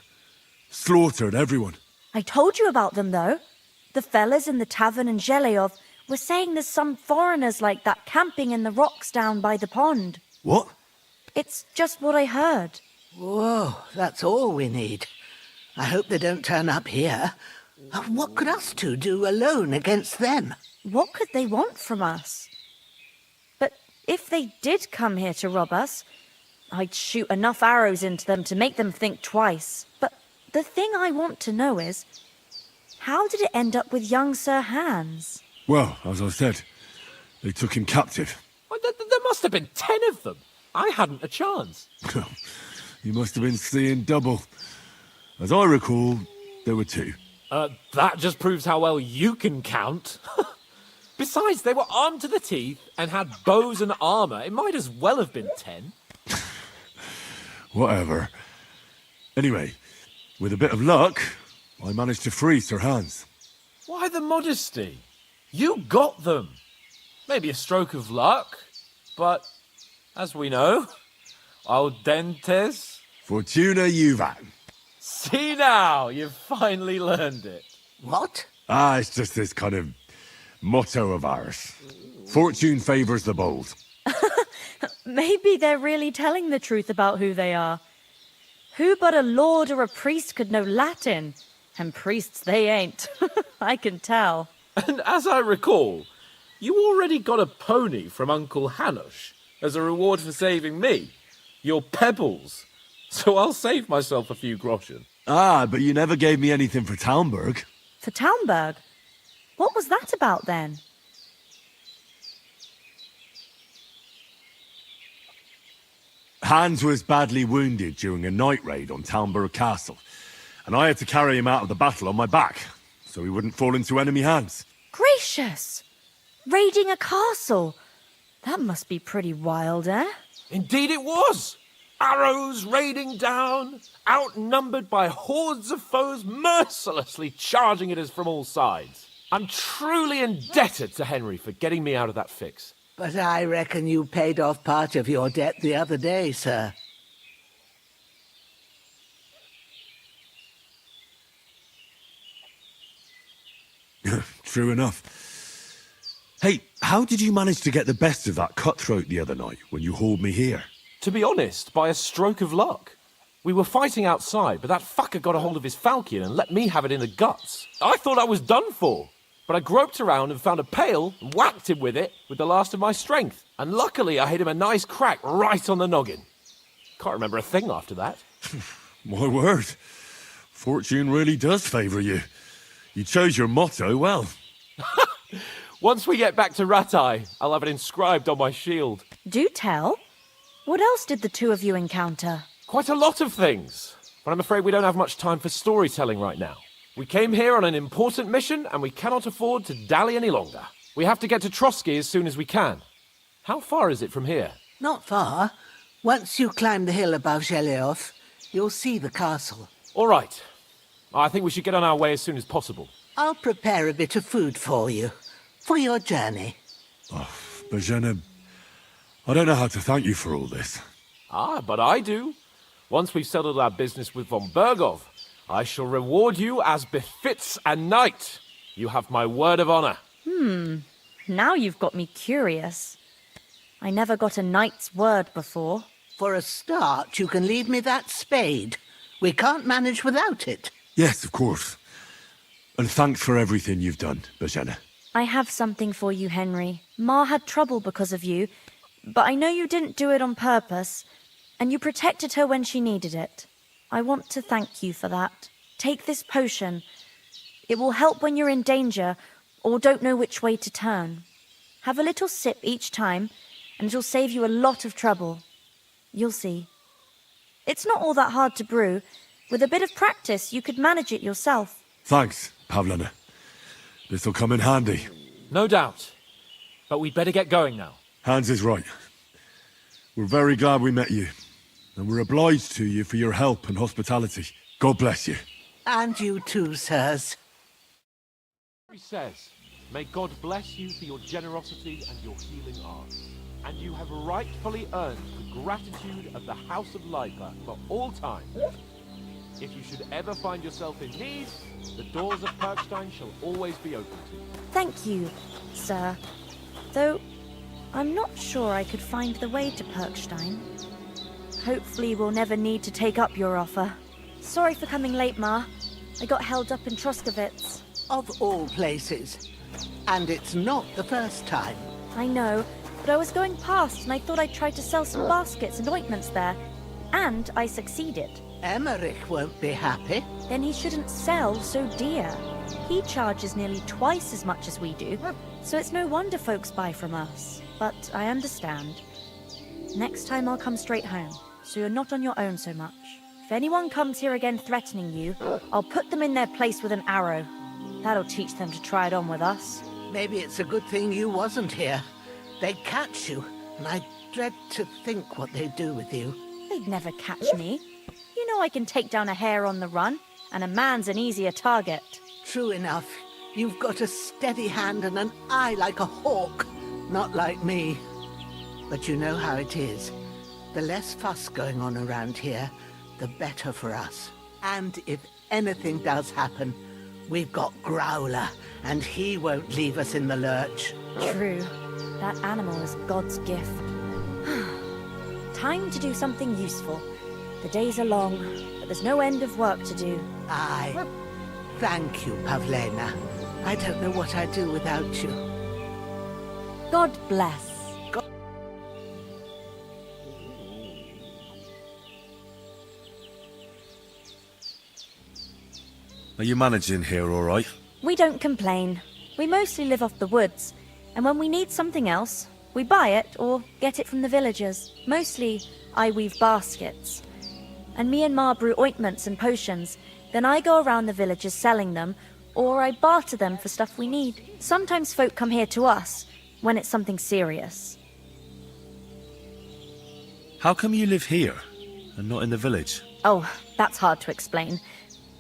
Speaker 2: Slaughtered everyone.
Speaker 9: I told you about them, though. The fellas in the tavern in Zheleov were saying there's some foreigners like that camping in the rocks down by the pond.
Speaker 2: What?
Speaker 9: It's just what I heard.
Speaker 12: Whoa, that's all we need. I hope they don't turn up here. What could us two do alone against them?
Speaker 9: What could they want from us? But if they did come here to rob us, I'd shoot enough arrows into them to make them think twice. But the thing I want to know is, how did it end up with young Sir Hans?
Speaker 2: Well, as I said, they took him captive.
Speaker 5: Well, there must have been 10 of them. I hadn't a chance.
Speaker 2: You must have been seeing double. As I recall, there were 2.
Speaker 5: That just proves how well you can count. Besides, they were armed to the teeth and had bows and armor. It might as well have been 10.
Speaker 2: Whatever. Anyway, with a bit of luck, I managed to free Sir Hans.
Speaker 5: Why the modesty? You got them. Maybe a stroke of luck, but as we know, audentes.
Speaker 2: Fortuna juvat.
Speaker 5: See now, you've finally learned it.
Speaker 12: What?
Speaker 2: It's just this kind of motto of ours. Fortune favors the bold.
Speaker 9: Maybe they're really telling the truth about who they are. Who but a lord or a priest could know Latin? And priests they ain't. I can tell.
Speaker 5: And as I recall, you already got a pony from Uncle Hanush as a reward for saving me. Your pebbles. So I'll save myself a few groschen.
Speaker 2: But you never gave me anything for Talmberg.
Speaker 9: For Talmberg? What was that about then?
Speaker 2: Hans was badly wounded during a night raid on Talmberg Castle, and I had to carry him out of the battle on my back, so he wouldn't fall into enemy hands.
Speaker 9: Gracious! Raiding a castle? That must be pretty wild, eh?
Speaker 5: Indeed it was! Arrows raining down, outnumbered by hordes of foes mercilessly charging at us from all sides. I'm truly indebted to Henry for getting me out of that fix.
Speaker 12: But I reckon you paid off part of your debt the other day, sir.
Speaker 2: True enough. Hey, how did you manage to get the best of that cutthroat the other night when you hauled me here?
Speaker 5: To be honest, by a stroke of luck. We were fighting outside, but that fucker got a hold of his falchion and let me have it in the guts. I thought I was done for. But I groped around and found a pail and whacked him with it with the last of my strength. And luckily I hit him a nice crack right on the noggin. Can't remember a thing after that.
Speaker 2: My word. Fortune really does favour you. You chose your motto well.
Speaker 5: Once we get back to Ratai, I'll have it inscribed on my shield.
Speaker 9: Do tell. What else did the two of you encounter?
Speaker 5: Quite a lot of things. But I'm afraid we don't have much time for storytelling right now. We came here on an important mission, and we cannot afford to dally any longer. We have to get to Trotsky as soon as we can. How far is it from here?
Speaker 12: Not far. Once you climb the hill above Zhelioth, you'll see the castle.
Speaker 5: All right. I think we should get on our way as soon as possible.
Speaker 12: I'll prepare a bit of food for you, for your journey.
Speaker 2: Bozhena, I don't know how to thank you for all this.
Speaker 5: Ah, but I do. Once we've settled our business with von Bergov, I shall reward you as befits a knight. You have my word of honor.
Speaker 9: Now you've got me curious. I never got a knight's word before.
Speaker 12: For a start, you can leave me that spade. We can't manage without it.
Speaker 2: Yes, of course. And thanks for everything you've done, Bozhena.
Speaker 9: I have something for you, Henry. Ma had trouble because of you, but I know you didn't do it on purpose, and you protected her when she needed it. I want to thank you for that. Take this potion. It will help when you're in danger or don't know which way to turn. Have a little sip each time, and it'll save you a lot of trouble. You'll see. It's not all that hard to brew. With a bit of practice, you could manage it yourself.
Speaker 2: Thanks, Pavlena. This'll come in handy.
Speaker 5: No doubt. But we'd better get going now.
Speaker 2: Hans is right. We're very glad we met you. And we're obliged to you for your help and hospitality. God bless you.
Speaker 12: And you too, sirs.
Speaker 5: He says, may God bless you for your generosity and your healing arts. And you have rightfully earned the gratitude of the House of Leipa for all time. If you should ever find yourself in need, the doors of Perkstein shall always be open to you.
Speaker 9: Thank you, sir. Though, I'm not sure I could find the way to Perkstein. Hopefully we'll never need to take up your offer. Sorry for coming late, Ma. I got held up in Troskowitz.
Speaker 12: Of all places. And it's not the first time.
Speaker 9: I know, but I was going past and I thought I'd try to sell some baskets and ointments there. And I succeeded.
Speaker 12: Emmerich won't be happy.
Speaker 9: Then he shouldn't sell so dear. He charges nearly twice as much as we do, so it's no wonder folks buy from us. But I understand. Next time I'll come straight home, so you're not on your own so much. If anyone comes here again threatening you, I'll put them in their place with an arrow. That'll teach them to try it on with us.
Speaker 12: Maybe it's a good thing you wasn't here. They'd catch you, and I dread to think what they'd do with you.
Speaker 9: They'd never catch me. You know I can take down a hare on the run, and a man's an easier target.
Speaker 12: True enough. You've got a steady hand and an eye like a hawk. Not like me. But you know how it is. The less fuss going on around here, the better for us. And if anything does happen, we've got Growler, and he won't leave us in the lurch.
Speaker 9: True. That animal is God's gift. Time to do something useful. The days are long, but there's no end of work to do.
Speaker 12: Aye. Thank you, Pavlena. I don't know what I'd do without you.
Speaker 9: God bless.
Speaker 2: Are you managing here all right?
Speaker 9: We don't complain. We mostly live off the woods, and when we need something else, we buy it or get it from the villagers. Mostly, I weave baskets. And me and Ma brew ointments and potions. Then I go around the villages selling them, or I barter them for stuff we need. Sometimes folk come here to us, when it's something serious.
Speaker 2: How come you live here, and not in the village?
Speaker 9: Oh, that's hard to explain.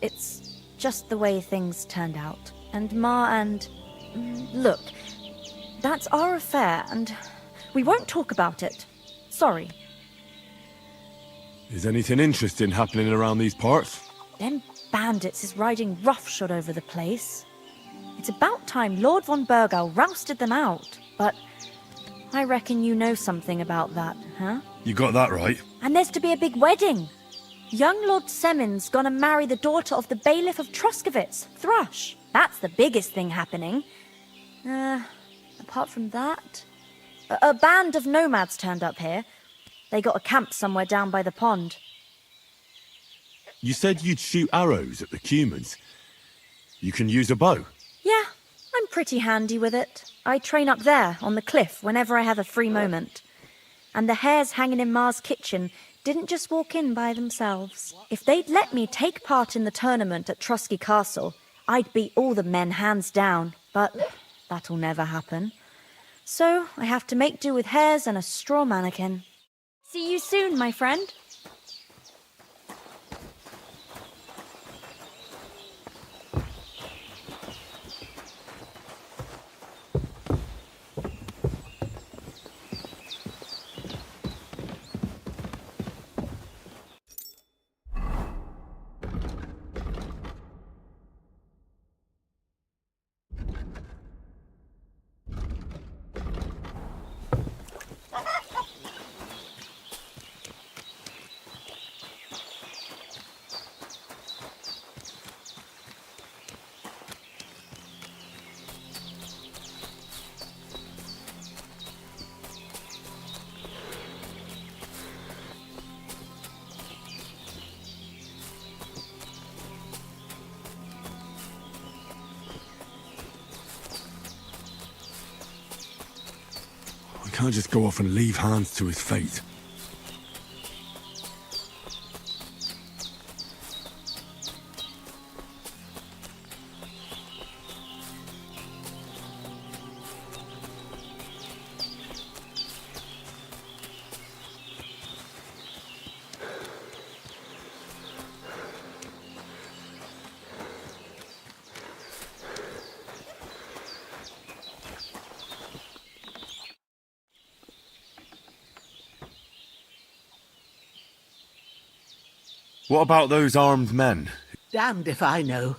Speaker 9: It's just the way things turned out. And Ma and... Look, that's our affair, and we won't talk about it. Sorry.
Speaker 2: Is anything interesting happening around these parts?
Speaker 9: Them bandits is riding roughshod over the place. It's about time Lord von Burgau rousted them out. But I reckon you know something about that, huh?
Speaker 2: You got that right.
Speaker 9: And there's to be a big wedding. Young Lord Semon's gonna marry the daughter of the bailiff of Troskowitz, Thrush. That's the biggest thing happening. Apart from that... A band of nomads turned up here. They got a camp somewhere down by the pond.
Speaker 2: You said you'd shoot arrows at the cumans. You can use a bow.
Speaker 9: Yeah, I'm pretty handy with it. I train up there, on the cliff, whenever I have a free moment. And the hares hanging in Ma's kitchen didn't just walk in by themselves. If they'd let me take part in the tournament at Trusky Castle, I'd beat all the men hands down, but that'll never happen. So I have to make do with hares and a straw mannequin. See you soon, my friend.
Speaker 2: I can't just go off and leave Hans to his fate. What about those armed men?
Speaker 12: Damned if I know.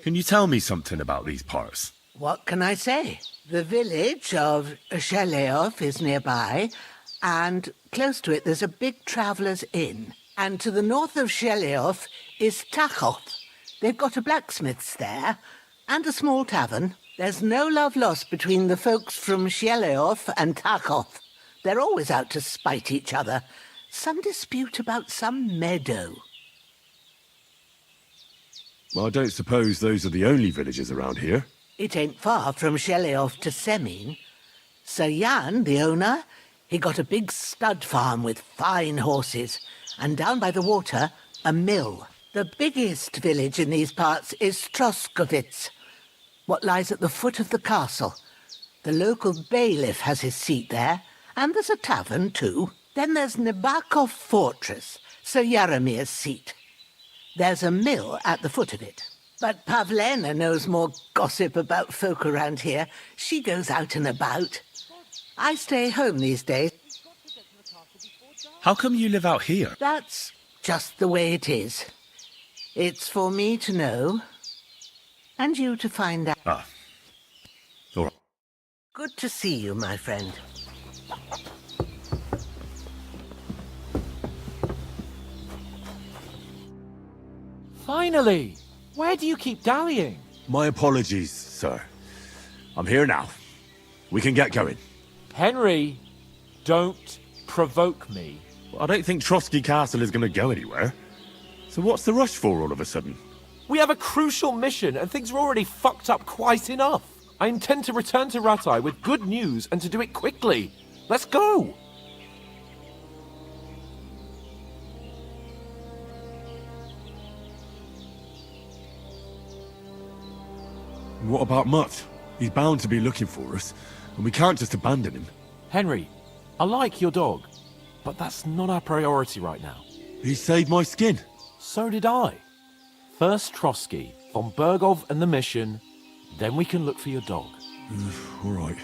Speaker 2: Can you tell me something about these parts?
Speaker 12: What can I say? The village of Sheleoth is nearby, and close to it there's a big traveller's inn. And to the north of Sheleoth is Tachoth. They've got a blacksmith's there, and a small tavern. There's no love lost between the folks from Sheleoth and Tachoth. They're always out to spite each other. Some dispute about some meadow.
Speaker 2: Well, I don't suppose those are the only villages around here.
Speaker 12: It ain't far from Sheleoth to Semin. Sir Jan, the owner, he got a big stud farm with fine horses, and down by the water, a mill. The biggest village in these parts is Troskovitz, what lies at the foot of the castle. The local bailiff has his seat there, and there's a tavern too. Then there's Nebakov Fortress, Sir Yaramir's seat. There's a mill at the foot of it. But Pavlena knows more gossip about folk around here. She goes out and about. I stay home these days.
Speaker 2: How come you live out here?
Speaker 12: That's just the way it is. It's for me to know, and you to find out.
Speaker 2: Ah. All right.
Speaker 12: Good to see you, my friend.
Speaker 5: Finally! Where do you keep dallying?
Speaker 2: My apologies, sir. I'm here now. We can get going.
Speaker 5: Henry, don't provoke me.
Speaker 2: I don't think Trosky Castle is going to go anywhere. So what's the rush for all of a sudden?
Speaker 5: We have a crucial mission and things are already fucked up quite enough. I intend to return to Ratai with good news and to do it quickly. Let's go!
Speaker 2: What about Mutt? He's bound to be looking for us, and we can't just abandon him.
Speaker 5: Henry, I like your dog, but that's not our priority right now.
Speaker 2: He saved my skin.
Speaker 5: So did I. First Trosky, von Bergov and the mission, then we can look for your dog.
Speaker 2: All right.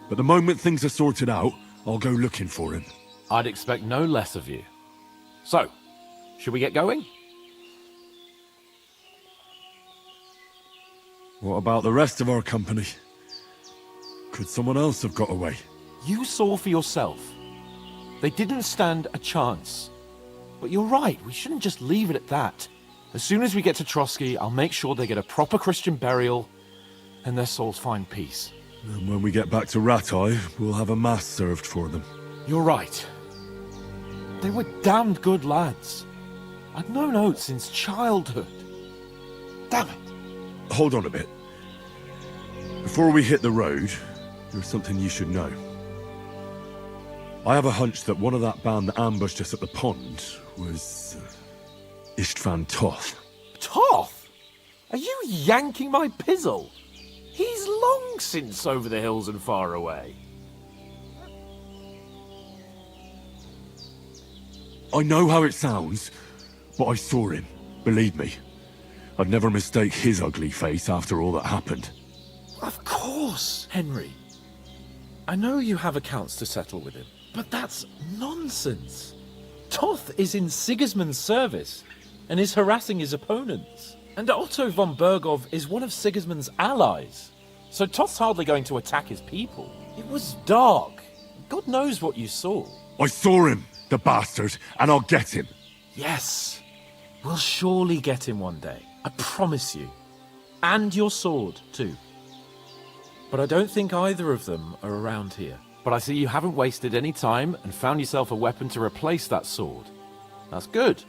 Speaker 2: But the moment things are sorted out, I'll go looking for him.
Speaker 5: I'd expect no less of you. So, should we get going?
Speaker 2: What about the rest of our company? Could someone else have got away?
Speaker 5: You saw for yourself. They didn't stand a chance. But you're right, we shouldn't just leave it at that. As soon as we get to Trosky, I'll make sure they get a proper Christian burial and their souls find peace.
Speaker 2: And when we get back to Ratai, we'll have a mass served for them.
Speaker 5: You're right. They were damned good lads. I'd known Oates since childhood. Damn it.
Speaker 2: Hold on a bit. Before we hit the road, there's something you should know. I have a hunch that one of that band that ambushed us at the pond was Istvan Toth.
Speaker 5: Toth? Are you yanking my pizzle? He's long since over the hills and far away.
Speaker 2: I know how it sounds, but I saw him. Believe me. I'd never mistake his ugly face after all that happened.
Speaker 5: Of course, Henry. I know you have accounts to settle with him, but that's nonsense. Toth is in Sigismund's service and is harassing his opponents. And Otto von Bergov is one of Sigismund's allies. So Toth's hardly going to attack his people. It was dark. God knows what you saw.
Speaker 2: I saw him, the bastard, and I'll get him.
Speaker 5: Yes. We'll surely get him one day. I promise you. And your sword, too. But I don't think either of them are around here. But I see you haven't wasted any time and found yourself a weapon to replace that sword. That's good.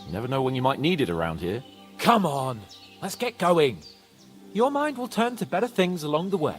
Speaker 5: You never know when you might need it around here. Come on, let's get going. Your mind will turn to better things along the way.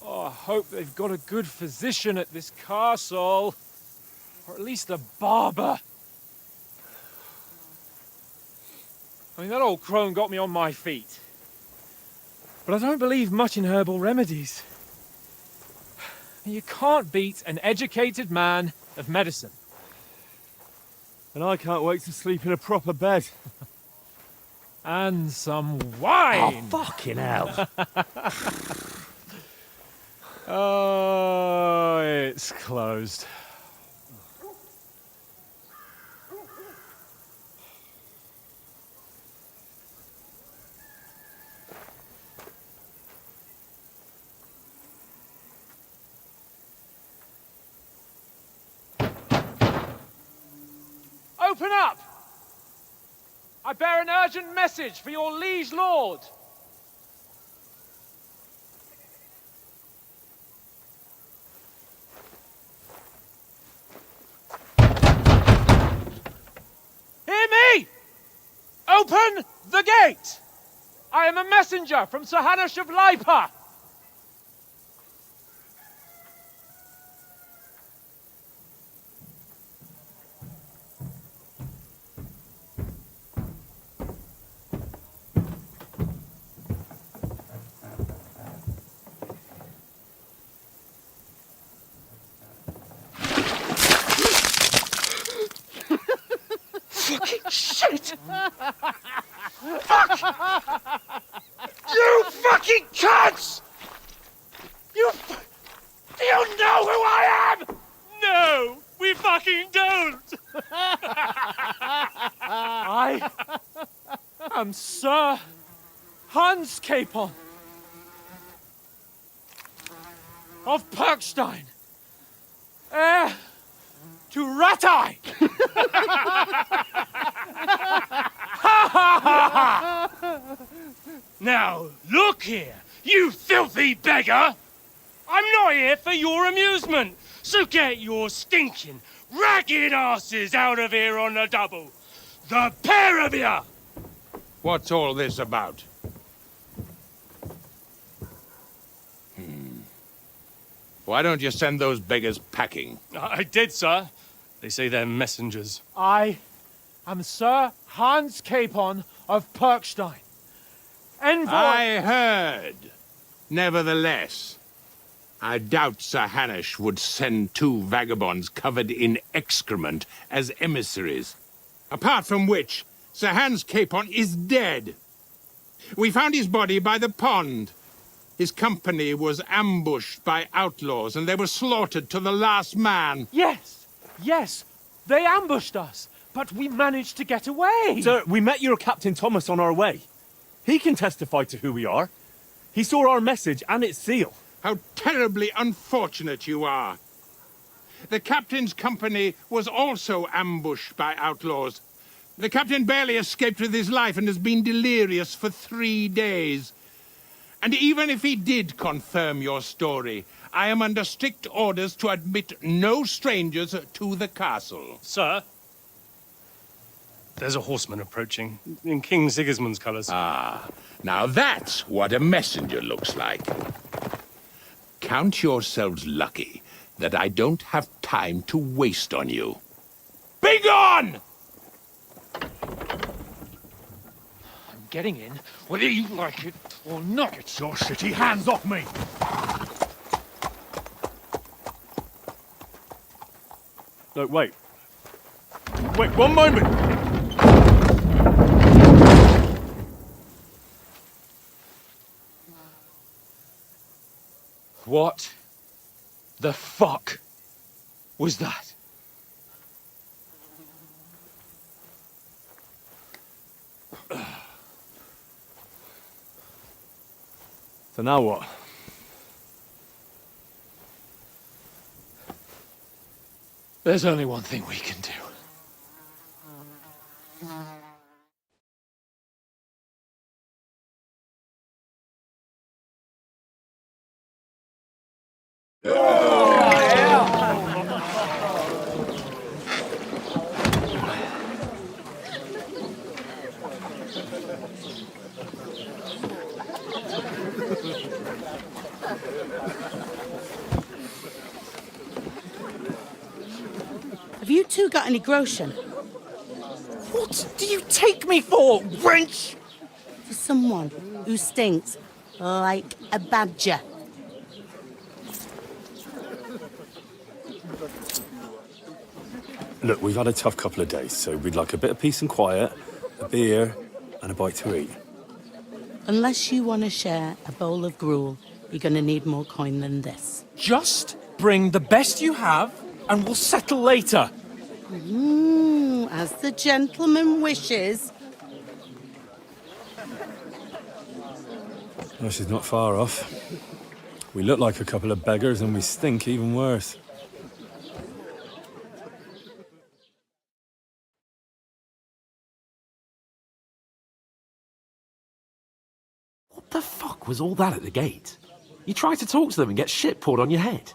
Speaker 7: I hope they've got a good physician at this castle. Or at least a barber. I mean, that old crone got me on my feet. But I don't believe much in herbal remedies. You can't beat an educated man of medicine.
Speaker 2: And I can't wait to sleep in a proper bed.
Speaker 7: And some wine!
Speaker 18: Oh, fucking hell.
Speaker 7: Oh, it's closed.
Speaker 5: Open up! I bear an urgent message for your liege lord. Hear me! Open the gate! I am a messenger from Sir Hanush of Lipa.
Speaker 18: Fucking shit! Fuck! You fucking cunts! Do you know who I am?
Speaker 16: No, we fucking don't!
Speaker 5: I am Sir Hans Capon of Perkstein, heir to Ratai.
Speaker 16: Now, look here, you filthy beggar! I'm not here for your amusement, so get your stinking, ragged asses out of here on the double. The pair of you!
Speaker 8: What's all this about? Why don't you send those beggars packing?
Speaker 16: I did, sir. They say they're messengers.
Speaker 5: I am Sir Hans Capon of Perkstein, envoy.
Speaker 8: I heard. Nevertheless, I doubt Sir Hanush would send two vagabonds covered in excrement as emissaries. Apart from which, Sir Hans Capon is dead. We found his body by the pond. His company was ambushed by outlaws, and they were slaughtered to the last man.
Speaker 5: Yes, yes, they ambushed us, but we managed to get away.
Speaker 2: Sir, we met your Captain Thomas on our way. He can testify to who we are. He saw our message and its seal.
Speaker 8: How terribly unfortunate you are. The captain's company was also ambushed by outlaws. The captain barely escaped with his life and has been delirious for 3 days. And even if he did confirm your story, I am under strict orders to admit no strangers to the castle.
Speaker 16: Sir? There's a horseman approaching, in King Sigismund's colours.
Speaker 8: Ah, now that's what a messenger looks like. Count yourselves lucky that I don't have time to waste on you. Be gone!
Speaker 5: I'm getting in, whether you like it or not. Get your shitty hands off me!
Speaker 2: No, wait. Wait, one moment!
Speaker 5: What the fuck was that?
Speaker 2: So now what?
Speaker 5: There's only one thing we can do.
Speaker 12: Have you two got any groschen?
Speaker 18: What do you take me for, wench?
Speaker 12: For someone who stinks like a badger.
Speaker 2: Look, we've had a tough couple of days, so we'd like a bit of peace and quiet, a beer, and a bite to eat.
Speaker 12: Unless you want to share a bowl of gruel, you're going to need more coin than this.
Speaker 5: Just bring the best you have, and we'll settle later.
Speaker 12: As the gentleman wishes.
Speaker 2: Well, she's not far off. We look like a couple of beggars, and we stink even worse.
Speaker 5: heck was all that at the gate? You try to talk to them and get shit poured on your head.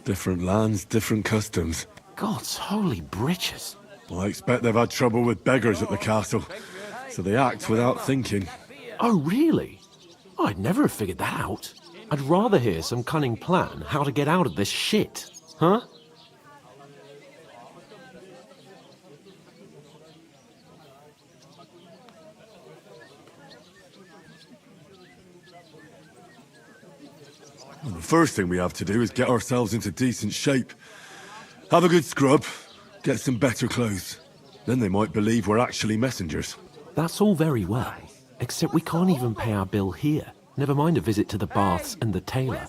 Speaker 2: Different lands, different customs.
Speaker 5: God's holy britches.
Speaker 2: Well, I expect they've had trouble with beggars at the castle, so they act without thinking.
Speaker 5: Oh, really? I'd never have figured that out. I'd rather hear some cunning plan how to get out of this shit. Huh?
Speaker 2: Well, the first thing we have to do is get ourselves into decent shape. Have a good scrub, get some better clothes. Then they might believe we're actually messengers.
Speaker 5: That's all very well, except we can't even pay our bill here. Never mind a visit to the baths and the tailor.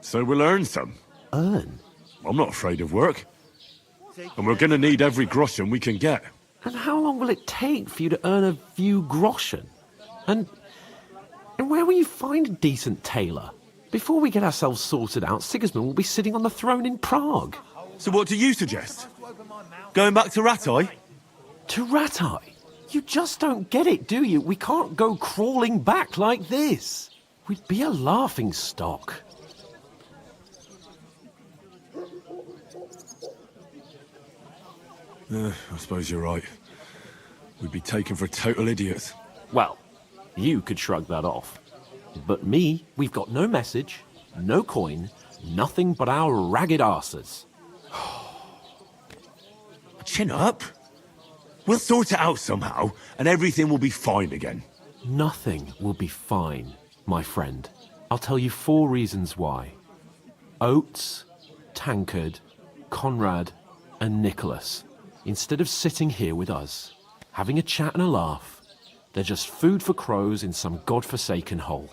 Speaker 2: So we'll earn some.
Speaker 5: Earn?
Speaker 2: I'm not afraid of work. And we're gonna need every groschen we can get.
Speaker 5: And how long will it take for you to earn a few groschen? And where will you find a decent tailor? Before we get ourselves sorted out, Sigismund will be sitting on the throne in Prague.
Speaker 2: So what do you suggest? Going back to Ratai?
Speaker 5: To Ratai? You just don't get it, do you? We can't go crawling back like this. We'd be a laughing stock.
Speaker 2: I suppose you're right. We'd be taken for total idiots.
Speaker 5: Well, you could shrug that off. But me, we've got no message, no coin, nothing but our ragged arses.
Speaker 2: Chin up. We'll sort it out somehow, and everything will be fine again.
Speaker 5: Nothing will be fine, my friend. I'll tell you 4 reasons why. Oates, Tankard, Conrad, and Nicholas. Instead of sitting here with us, having a chat and a laugh, they're just food for crows in some godforsaken hole.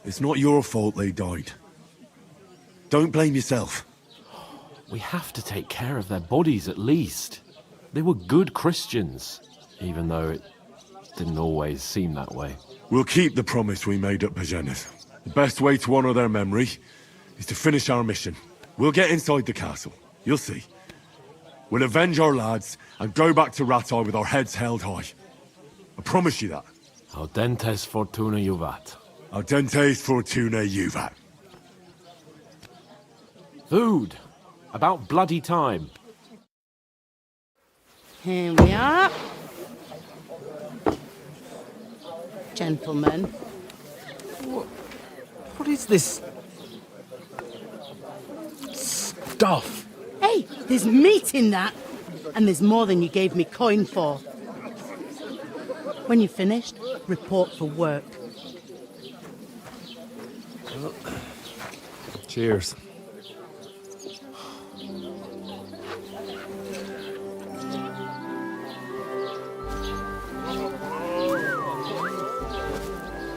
Speaker 2: It's not your fault they died. Don't blame yourself.
Speaker 5: We have to take care of their bodies at least. They were good Christians, even though it didn't always seem that way.
Speaker 2: We'll keep the promise we made at Pagenes. The best way to honor their memory is to finish our mission. We'll get inside the castle. You'll see. We'll avenge our lads and go back to Ratai with our heads held high. I promise you that.
Speaker 5: Audentes fortuna juvat.
Speaker 2: Audentes fortuna juvat.
Speaker 5: Food. About bloody time.
Speaker 19: Here we are. Gentlemen.
Speaker 5: What is this stuff?
Speaker 19: Hey, there's meat in that. And there's more than you gave me coin for. When you're finished, report for work.
Speaker 5: Cheers.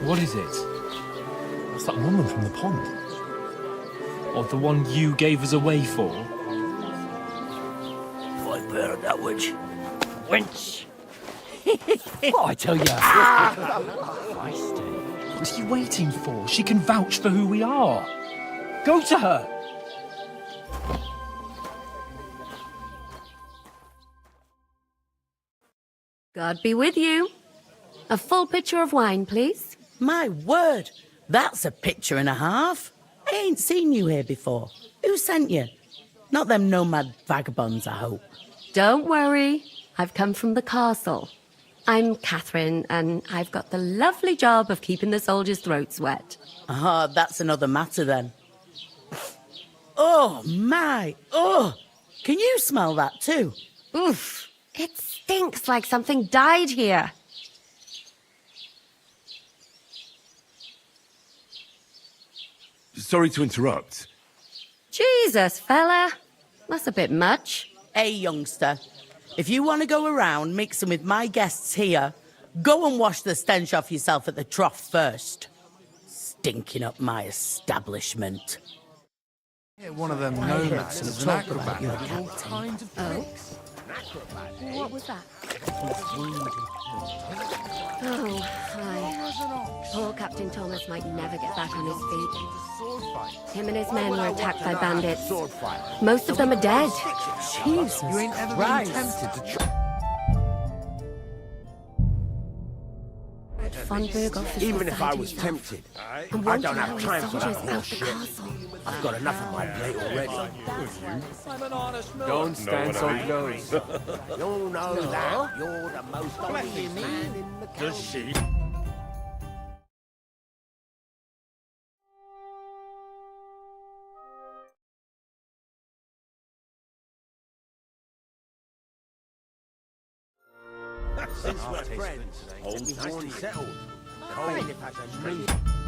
Speaker 7: What is it? It's that woman from the pond. Or the one you gave us away for?
Speaker 4: I burned that witch. Wench!
Speaker 7: What I tell you? What are you waiting for? She can vouch for who we are. Go to her.
Speaker 20: God be with you. A full pitcher of wine, please.
Speaker 19: My word, that's a picture and a half. I ain't seen you here before. Who sent you? Not them nomad vagabonds, I hope.
Speaker 20: Don't worry. I've come from the castle. I'm Catherine, and I've got the lovely job of keeping the soldiers' throats wet.
Speaker 19: Ah, that's another matter then. Oh, my. Oh, can you smell that too?
Speaker 20: Oof. It stinks like something died here.
Speaker 2: Sorry to interrupt.
Speaker 20: Jesus, fella. That's a bit much.
Speaker 19: Hey, youngster. If you want to go around mixing with my guests here, go and wash the stench off yourself at the trough first. Stinking up my establishment.
Speaker 21: One of them nomads is an acrobat with all kinds of tricks.
Speaker 20: What was that? Oh, hi. Poor Captain Thomas might never get back on his feet. Him and his men were attacked by bandits. Most of them are dead.
Speaker 21: Jesus You ain't ever been tempted to try.
Speaker 18: Even if I was tempted, I don't have time for that bullshit. I've got enough on my plate already.
Speaker 7: I'm an honest miller.
Speaker 2: Don't stand so close.
Speaker 18: You know that. You're the most honest man in the county.
Speaker 7: Does she?
Speaker 18: Since we're friends, let me warn you. Settled. The bailiff has a